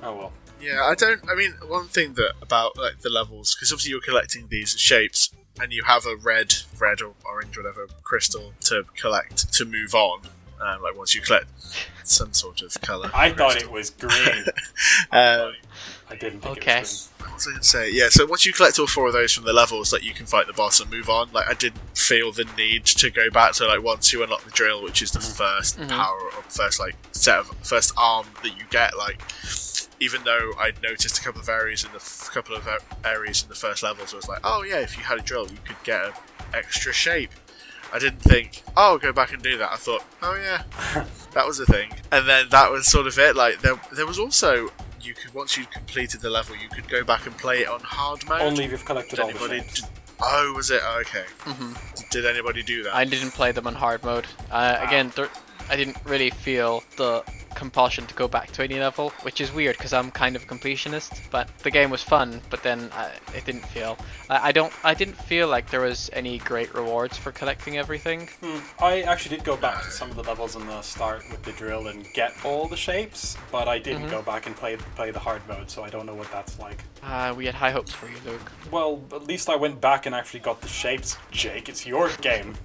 Oh well. Yeah, I mean, one thing that about like the levels, because obviously you're collecting these shapes, and you have a red or orange, whatever crystal to collect to move on. Like once you collect some sort of color. I thought it was green. Um, I didn't think Okay. it was What was I going to say? Yeah, so once you collect all 4 of those from the levels, like you can fight the boss and move on. Like I didn't feel the need to go back to like once you unlock the drill, which is the first power or first like first arm that you get. Like even though I'd noticed a couple of areas in the first levels, I was like, oh yeah, if you had a drill, you could get an extra shape. I didn't think, oh, I'll go back and do that. I thought, oh yeah, that was a thing. And then that was sort of it. Like there was also, you could, once you'd completed the level, you could go back and play it on hard mode. Only if you've collected all the shapes. Oh, was it? Oh, okay. Did anybody do that? I didn't play them on hard mode. Again, I didn't really feel the compulsion to go back to any level, which is weird because I'm kind of a completionist. But the game was fun, but then it didn't feel. I didn't feel like there was any great rewards for collecting everything. I actually did go back to some of the levels in the start with the drill and get all the shapes, but I didn't go back and play the hard mode, so I don't know what that's like. We had high hopes for you, Luke. Well, at least I went back and actually got the shapes, Jake. It's your game.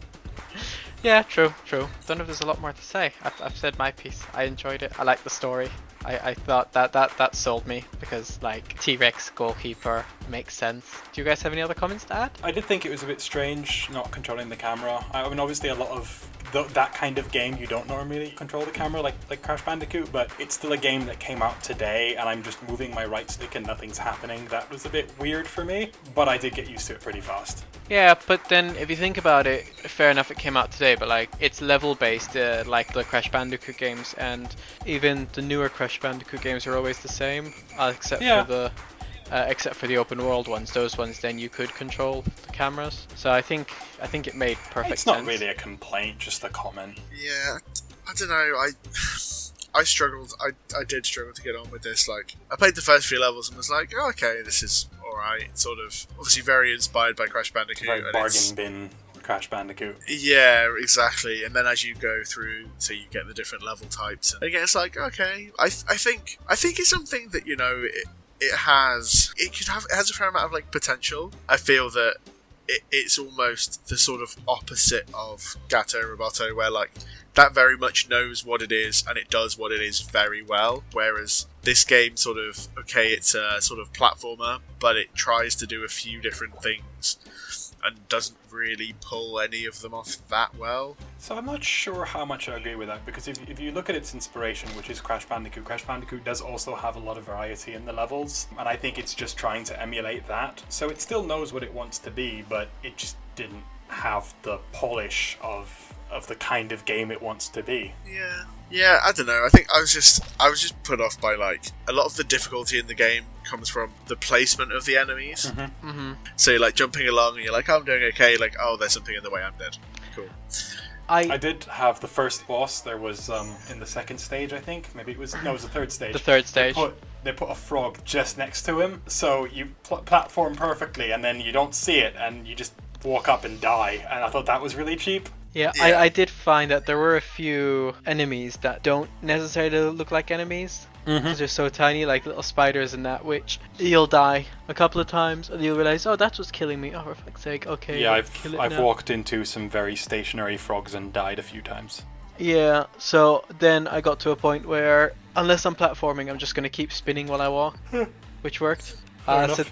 Yeah, true. Don't know if there's a lot more to say. I've said my piece. I enjoyed it. I like the story. I thought that sold me because like T-Rex goalkeeper makes sense. Do you guys have any other comments to add? I did think it was a bit strange not controlling the camera. I mean, obviously a lot of that kind of game you don't normally control the camera like Crash Bandicoot, but it's still a game that came out today and I'm just moving my right stick and nothing's happening. That was a bit weird for me, but I did get used to it pretty fast. Yeah, but then if you think about it, fair enough it came out today, but like it's level based like the Crash Bandicoot games, and even the newer Crash Bandicoot games are always the same, except for the open world ones. Those ones then you could control the cameras. So I think it made perfect sense. It's not really a complaint, just a comment. Yeah, I don't know. I struggled. I did struggle to get on with this. Like, I played the first few levels and was like, oh, okay, this is alright. Sort of, obviously very inspired by Crash Bandicoot. Very bargain bin Crash Bandicoot. Yeah, exactly. And then as you go through, so you get the different level types, and again, it's like, okay, I think it's something that, you know, it has a fair amount of like potential. I feel that it's almost the sort of opposite of Gato and Roboto, where like that very much knows what it is and it does what it is very well, whereas this game sort of, okay, it's a sort of platformer, but it tries to do a few different things and doesn't really pull any of them off that well. So I'm not sure how much I agree with that, because if you look at its inspiration, which is Crash Bandicoot does also have a lot of variety in the levels, and I think it's just trying to emulate that. So it still knows what it wants to be, but it just didn't have the polish of the kind of game it wants to be. Yeah, I don't know. I think I was just put off by like a lot of the difficulty in the game comes from the placement of the enemies. So you're like jumping along and you're like, oh, I'm doing okay. Like, oh, there's something in the way, I'm dead. Cool. I did have the first boss. There was in the second stage, I think. Maybe it was the third stage. The third stage. They put a frog just next to him, so you platform perfectly, and then you don't see it, and you just walk up and die. And I thought that was really cheap. Yeah, I did find that there were a few enemies that don't necessarily look like enemies, because they're so tiny, like little spiders and that, which you'll die a couple of times and you'll realize, oh, that's what's killing me. Oh, for fuck's sake, okay. Yeah, I've walked into some very stationary frogs and died a few times. Yeah, so then I got to a point where, unless I'm platforming, I'm just going to keep spinning while I walk, which worked. So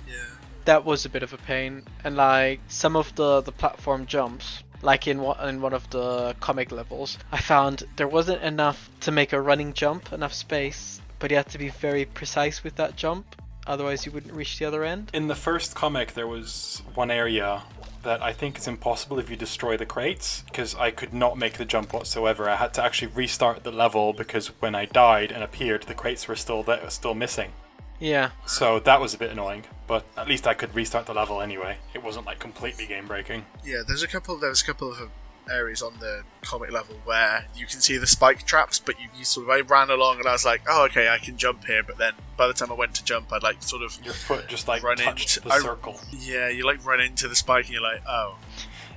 that was a bit of a pain, and like some of the platform jumps, like in one of the comic levels, I found there wasn't enough to make a running jump, enough space, but you had to be very precise with that jump, otherwise you wouldn't reach the other end. In the first comic, there was one area that I think is impossible if you destroy the crates, because I could not make the jump whatsoever. I had to actually restart the level because when I died and appeared, the crates were still missing. Yeah. So that was a bit annoying, but at least I could restart the level anyway. It wasn't like completely game breaking. Yeah, there was a couple of areas on the comic level where you can see the spike traps, but you sort of, I ran along and I was like, oh, okay, I can jump here, but then by the time I went to jump, I'd like sort of your foot just like touched the circle. Yeah, you like run into the spike and you're like, oh.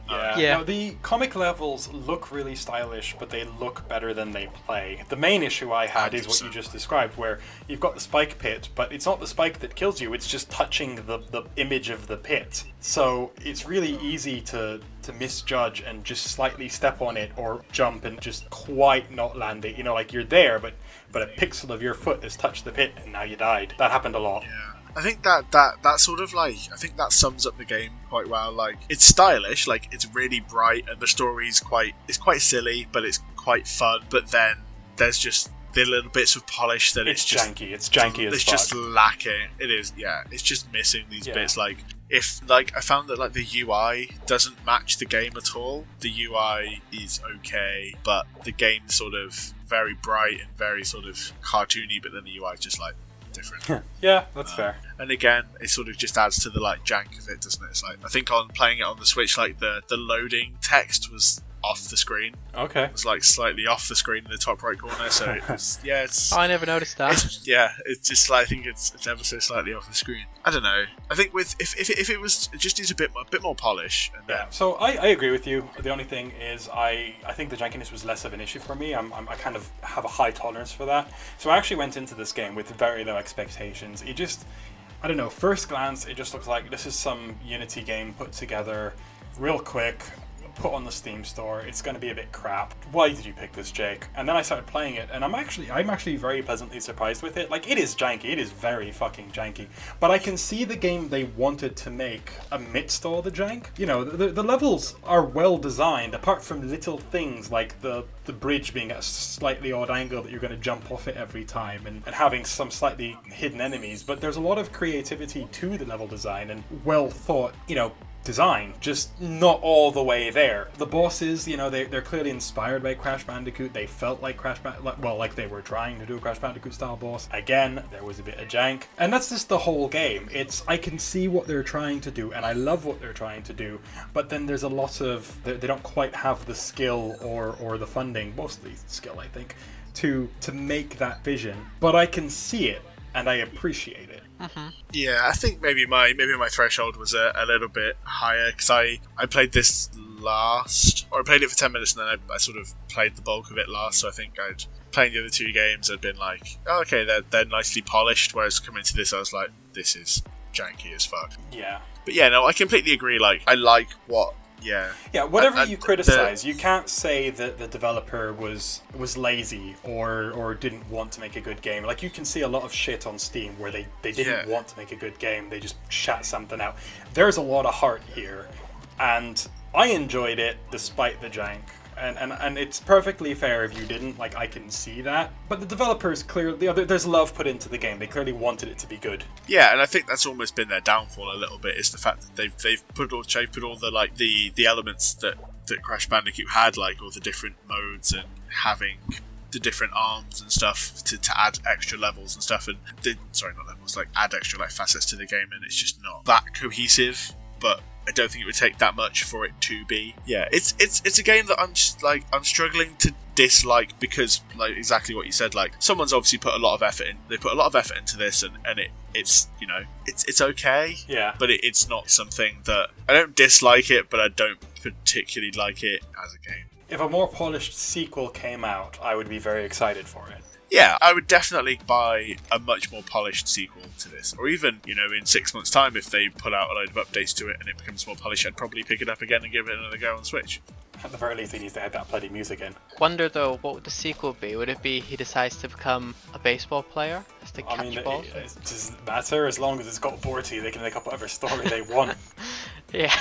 Yeah. Now, the comic levels look really stylish, but they look better than they play. The main issue I had is what you just described, where you've got the spike pit, but it's not the spike that kills you, it's just touching the image of the pit. So it's really easy to misjudge and just slightly step on it or jump and just quite not land it. You know, like you're there, but a pixel of your foot has touched the pit and now you died. That happened a lot. Yeah. I think that sort of like, I think that sums up the game quite well. Like, it's stylish, like it's really bright, and the story's quite silly, but it's quite fun. But then there's the little bits of polish that it's janky. It's janky as it's fuck. just lacking. It is, yeah. It's just missing these bits. Like if like I found that like the UI doesn't match the game at all. The UI is okay, but the game's sort of very bright and very sort of cartoony. But then the UI is just like different. Yeah, that's fair. And again, it sort of just adds to the like jank of it, doesn't it? It's like I think on playing it on the Switch, like the loading text was off the screen. Okay. It was like slightly off the screen in the top right corner, so it was, it's Oh, I never noticed that. it's just like, I think it's ever so slightly off the screen. I don't know. I think with if it was, it just needs a bit more polish. And then, Yeah, so I agree with you. The only thing is I think the jankiness was less of an issue for me. I kind of have a high tolerance for that. So I actually went into this game with very low expectations. It just, I don't know, first glance it just looks like this is some Unity game put together real quick, put on the Steam store. It's going to be a bit crap. Why did you pick this, Jake? And then I started playing it, and I'm actually very pleasantly surprised with it. Like, it is janky. It is very fucking janky. But I can see the game they wanted to make amidst all the jank. You know, the levels are well designed, apart from little things like the bridge being at a slightly odd angle that you're going to jump off it every time, and having some slightly hidden enemies. But there's a lot of creativity to the level design and well thought, you know, design, just not all the way there. The bosses, you know, they're clearly inspired by Crash Bandicoot. They felt like like they were trying to do a Crash Bandicoot style boss. Again, there was a bit of jank, and that's just the whole game. I can see what they're trying to do, and I love what they're trying to do, but then there's a lot of, they don't quite have the skill or the funding, mostly skill, I think, to make that vision. But I can see it, and I appreciate it. Mm-hmm. Yeah, I think maybe my threshold was a little bit higher because I played this last, or I played it for 10 minutes and then I sort of played the bulk of it last. So I think I'd playing the other two games had been like, oh, okay, they're nicely polished. Whereas coming to this, I was like, this is janky as fuck. Yeah. But yeah, no, I completely agree. Like, I like what. Yeah, whatever you criticize, you can't say that the developer was lazy or didn't want to make a good game. Like, you can see a lot of shit on Steam where they didn't want to make a good game, they just shat something out. There's a lot of heart here, and I enjoyed it despite the jank. And it's perfectly fair if you didn't, like, I can see that. But the developers clearly, there's love put into the game. They clearly wanted it to be good. Yeah, and I think that's almost been their downfall a little bit, is the fact that they've put all the like the elements that Crash Bandicoot had, like all the different modes and having the different arms and stuff to add extra levels and stuff, and not levels, like add extra like facets to the game, and it's just not that cohesive. But I don't think it would take that much for it to be. Yeah, it's a game that I'm struggling to dislike because, like, exactly what you said, like, someone's obviously put a lot of effort in. They put a lot of effort into this, and it's you know, it's okay. Yeah. But it's not something that I don't dislike it, but I don't particularly like it as a game. If a more polished sequel came out, I would be very excited for it. Yeah, I would definitely buy a much more polished sequel to this. Or even, you know, in 6 months' time, if they put out a load of updates to it and it becomes more polished, I'd probably pick it up again and give it another go on Switch. At the very least, he needs to add that bloody music in. Wonder though, what would the sequel be? Would it be he decides to become a baseball player? Just to catch balls? It doesn't matter. As long as it's got Borty, they can make up whatever story they want. Yeah.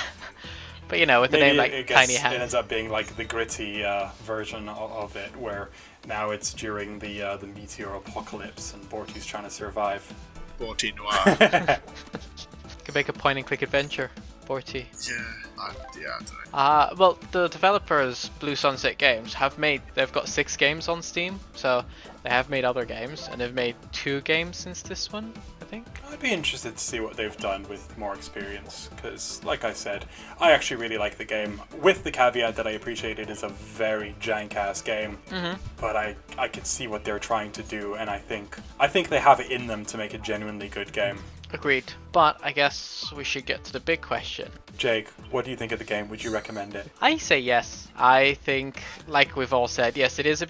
But, you know, with the name like Tiny Hands. It ends up being like the gritty version of it, where now it's during the meteor apocalypse and Borty's trying to survive. Borty Noir. Could make a point-and-click adventure. Borty. I don't know. Well, the developers, Blue Sunset Games, they've got 6 games on Steam, so they have made other games, and they've made 2 games since this one, I think. I'd be interested to see what they've done with more experience, because, like I said, I actually really like the game, with the caveat that I appreciate it is a very jank-ass game, but I can see what they're trying to do, and I think they have it in them to make a genuinely good game. Agreed. But I guess we should get to the big question. Jake, what do you think of the game? Would you recommend it? I say yes. I think, like we've all said, yes, it is a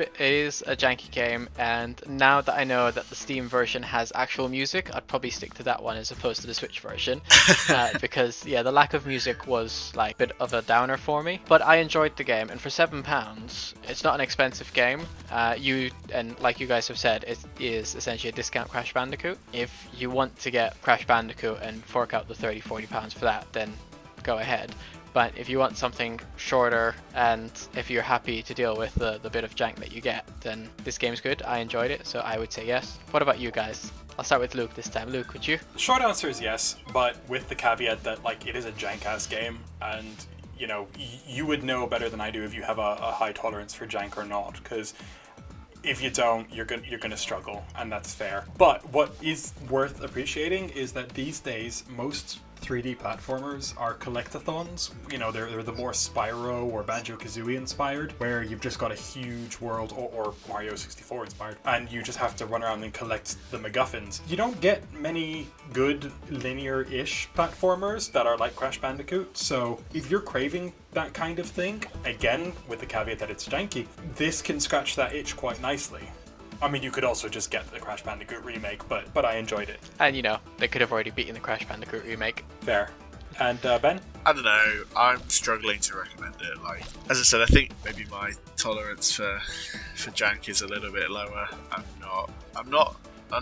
janky game, and now that I know that the Steam version has actual music, I'd probably stick to that one as opposed to the Switch version, because yeah, the lack of music was like a bit of a downer for me. But I enjoyed the game, and for £7, it's not an expensive game. And like you guys have said, it is essentially a discount Crash Bandicoot. If you want to get Crash Bandicoot and fork out the £30-40 for that, then go ahead. But if you want something shorter and if you're happy to deal with the bit of jank that you get, then this game's good. I enjoyed it, so I would say yes. What about you guys? I'll start with Luke this time. Luke, would you? The short answer is yes, but with the caveat that like it is a jank-ass game, and you know you would know better than I do if you have a high tolerance for jank or not, because if you don't, you're gonna struggle, and that's fair. But what is worth appreciating is that these days most 3D platformers are collectathons. You know, they're the more Spyro or Banjo-Kazooie inspired, where you've just got a huge world, or Mario 64 inspired, and you just have to run around and collect the MacGuffins. You don't get many good linear-ish platformers that are like Crash Bandicoot, so if you're craving that kind of thing, again, with the caveat that it's janky, this can scratch that itch quite nicely. I mean, you could also just get the Crash Bandicoot remake, but I enjoyed it. And you know, they could have already beaten the Crash Bandicoot remake. Fair. And Ben? I don't know. I'm struggling to recommend it. Like, as I said, I think maybe my tolerance for jank is a little bit lower. I'm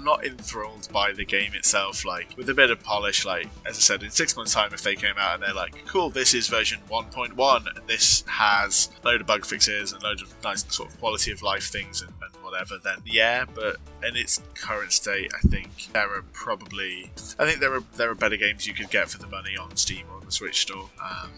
not enthralled by the game itself. Like, with a bit of polish, like, as I said, in 6 months' time, if they came out and they're like, cool, this is version 1.1, and this has a load of bug fixes and loads of nice sort of quality of life things and whatever, then yeah, but in its current state, I think there are better games you could get for the money on Steam or on the Switch store.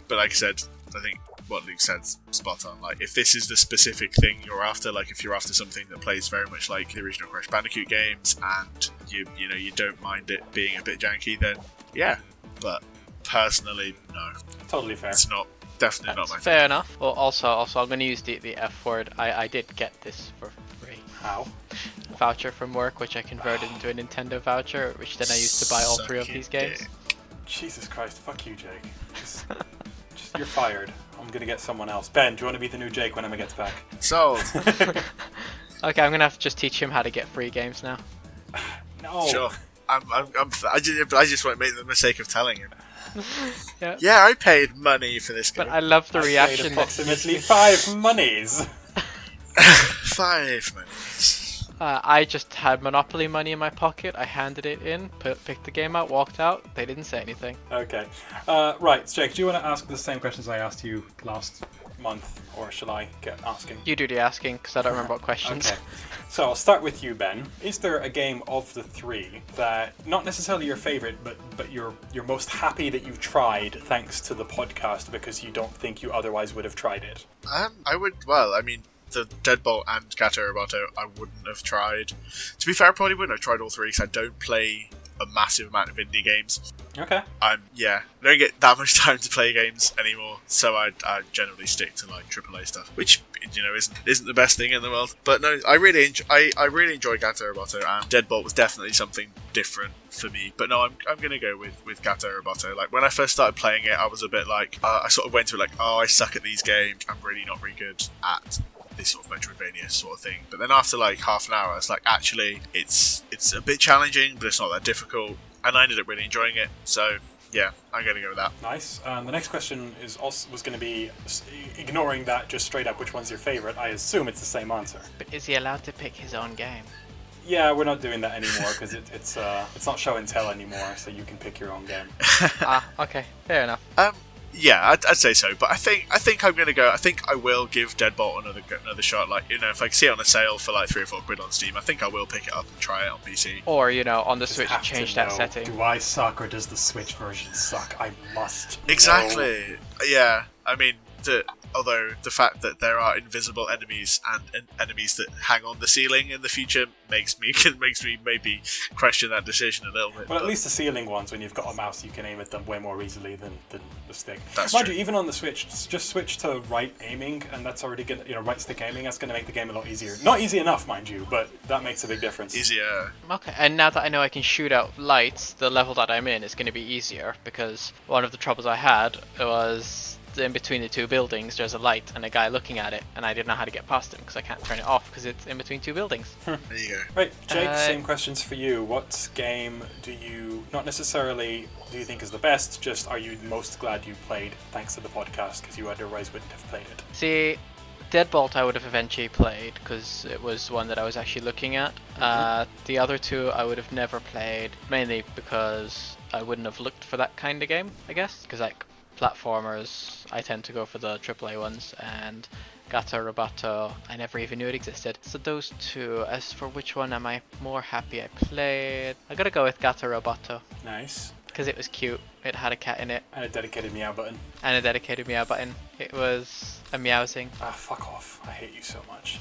But like I said, I think what Luke said's spot on. Like, if this is the specific thing you're after, like if you're after something that plays very much like the original Crash Bandicoot games, and you don't mind it being a bit janky, then yeah. But personally, no. Totally fair. It's not. Definitely That's not my fair thing. enough. Well, also, I'm going to use the F word. I did get this for free. How? Voucher from work, which I converted into a Nintendo voucher, which then I used to buy all Suck 3 of your these games. dick. Jesus Christ, fuck you, Jake. Just you're fired. I'm gonna get someone else. Ben, do you want to be the new Jake when Emma gets back? Sold. Okay, I'm going to have to just teach him how to get free games now. No. Sure. I just won't make the mistake of telling him. Yeah. Yeah, I paid money for this game. But I love the I paid reaction. approximately 5 monies. 5 minutes. I just had Monopoly money in my pocket. I handed it in, picked the game out, walked out. They didn't say anything. Okay. Right, Jake, do you want to ask the same questions I asked you last month, or shall I get asking? You do the asking, because I don't remember what questions. Okay. So I'll start with you, Ben. Is there a game of the 3 that, not necessarily your favorite, but you're most happy that you've tried thanks to the podcast because you don't think you otherwise would have tried it? The Deadbolt and Gato Roboto I wouldn't have tried. To be fair, I probably wouldn't have tried all 3 because I don't play a massive amount of indie games. Okay. I don't get that much time to play games anymore, so I generally stick to like AAA stuff, which isn't the best thing in the world. But no, I really enjoy Gato Roboto, and Deadbolt was definitely something different for me. But no, I'm gonna go with Gato Roboto. Like, when I first started playing it, I was a bit like I sort of went to it like, oh, I suck at these games. I'm really not very good at this sort of Metroidvania sort of thing. But then after like half an hour, it's like, actually, it's a bit challenging, but it's not that difficult, and I ended up really enjoying it. So yeah, I'm gonna go with that. Nice. The next question was going to be, ignoring that just straight up, which one's your favorite? I assume it's the same answer. But is he allowed to pick his own game? Yeah, we're not doing that anymore because it's not show and tell anymore, so you can pick your own game. Okay, fair enough. Yeah, I'd say so, but I think I'm gonna go. I think I will give Deadbolt another shot. Like, if I see it on a sale for like 3 or 4 quid on Steam, I think I will pick it up and try it on PC. Or on the Just Switch, have to change that know, setting. Do I suck or does the Switch version suck? I must know. Exactly. Yeah. I mean, although the fact that there are invisible enemies and enemies that hang on the ceiling in the future makes me maybe question that decision a little bit. Well, at least the ceiling ones, when you've got a mouse, you can aim at them way more easily than the stick. That's Mind true. you, even on the Switch, just switch to right aiming, and that's already good. Right stick aiming. That's going to make the game a lot easier. Not easy enough, mind you, but that makes a big difference. Easier. Okay, and now that I know I can shoot out lights, the level that I'm in is going to be easier, because one of the troubles I had was in between the 2 buildings there's a light and a guy looking at it, and I didn't know how to get past him because I can't turn it off because it's in between 2 buildings. There you go. Right, Jake, same questions for you. What game do you, not necessarily do you think is the best, just are you most glad you played thanks to the podcast because you otherwise wouldn't have played it? See, Deadbolt I would have eventually played because it was one that I was actually looking at. The other 2 I would have never played, mainly because I wouldn't have looked for that kind of game, I guess, because like platformers, I tend to go for the AAA ones, and Gato, Roboto, I never even knew it existed. So those two. As for which one am I more happy I played, I gotta go with Gato Roboto, Nice. because it was cute. It had a cat in it, And a dedicated meow button. and a dedicated meow button. It was a meowsing. Ah, fuck off. I hate you so much.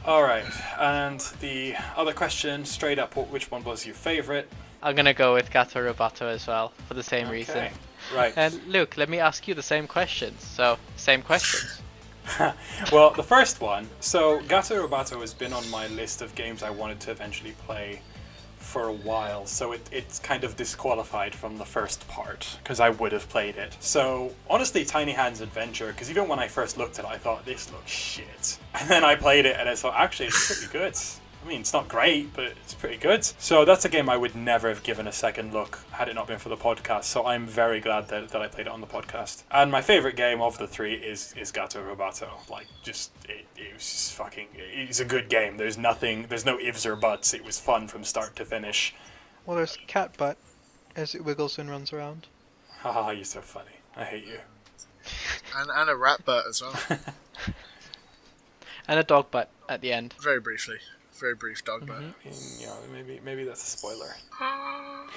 Alright, and the other question, straight up, which one was your favourite? I'm gonna go with Gato Roboto as well, for the same reason. Okay, right. And Luke, let me ask you the same questions. So, same questions. Well, the first one, so Gato Roboto has been on my list of games I wanted to eventually play for a while, so it's kind of disqualified from the first part, because I would have played it. So, honestly, Tiny Hands Adventure, because even when I first looked at it, I thought, this looks shit. And then I played it, and I thought, actually, it's pretty good. I mean, it's not great, but it's pretty good. So that's a game I would never have given a second look had it not been for the podcast. So I'm very glad that I played it on the podcast. And my favourite game of the three is Gato Roboto. Like, just, it was just fucking, it's a good game. There's no ifs or buts. It was fun from start to finish. Well, there's cat butt as it wiggles and runs around. Haha, you're so funny. I hate you. And a rat butt as well. And a dog butt at the end. Very briefly. Very brief dog butt. You know, maybe that's a spoiler.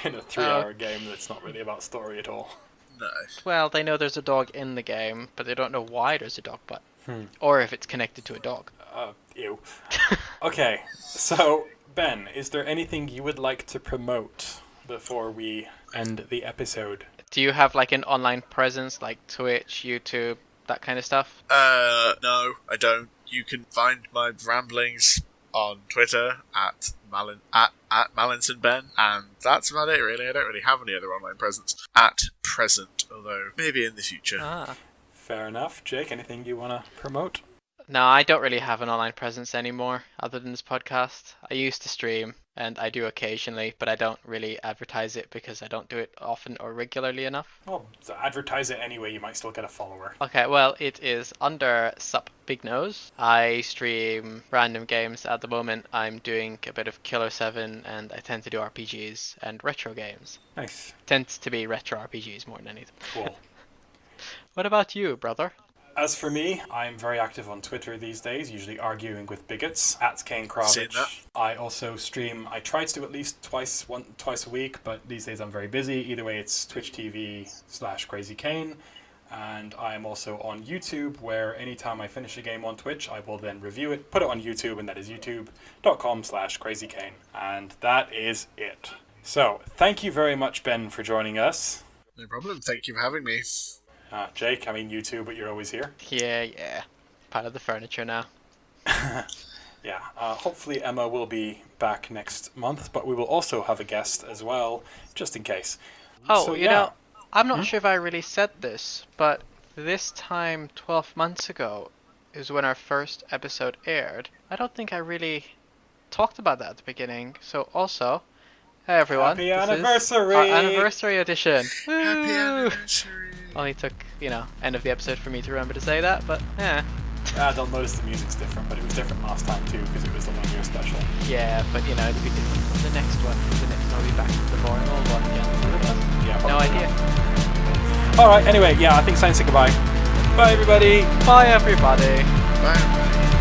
In a 3-hour game that's not really about story at all. No. Well, they know there's a dog in the game, but they don't know why there's a dog butt. Or if it's connected to a dog. Ew. Okay, so Ben, is there anything you would like to promote before we end the episode? Do you have like an online presence like Twitch, YouTube, that kind of stuff? No, I don't. You can find my ramblings on Twitter at MallinsonBen, and that's about it really. I don't really have any other online presence at present, although maybe in the future. Fair enough. Jake, anything you want to promote? No, I don't really have an online presence anymore other than this podcast. I used to stream, and I do occasionally, but I don't really advertise it because I don't do it often or regularly enough. Well, so advertise it anyway, you might still get a follower. Okay, well, it is under Sup Big Nose. I stream random games. At the moment, I'm doing a bit of Killer 7, and I tend to do RPGs and retro games. Nice. Tends to be retro RPGs more than anything. Cool. What about you, brother? As for me, I'm very active on Twitter these days, usually arguing with bigots, at Kane Seen that. Kravich. I also stream, I try to do at least twice a week, but these days I'm very busy. Either way, it's Twitch TV/CrazyKane. And I'm also on YouTube, where anytime I finish a game on Twitch, I will then review it, put it on YouTube, and that is youtube.com/CrazyKane. And that is it. So, thank you very much, Ben, for joining us. No problem. Thank you for having me. Jake, I mean you too, but you're always here. Yeah. Part of the furniture now. Yeah, hopefully Emma will be back next month, but we will also have a guest as well, just in case. Oh, So, you know, I'm not sure if I really said this, but this time 12 months ago is when our first episode aired. I don't think I really talked about that at the beginning. So also, hey everyone, Happy this anniversary! is our anniversary edition. Happy Woo! anniversary. Only took, end of the episode for me to remember to say that, but Don't notice the music's different, but it was different last time too, because it was the 1 year special. yeah, but it'll be different from the next one. The next one will be back to the boring old one again. Yeah, No probably. idea. Alright, anyway, I think it's time to say goodbye. Bye everybody! Bye everybody. Bye.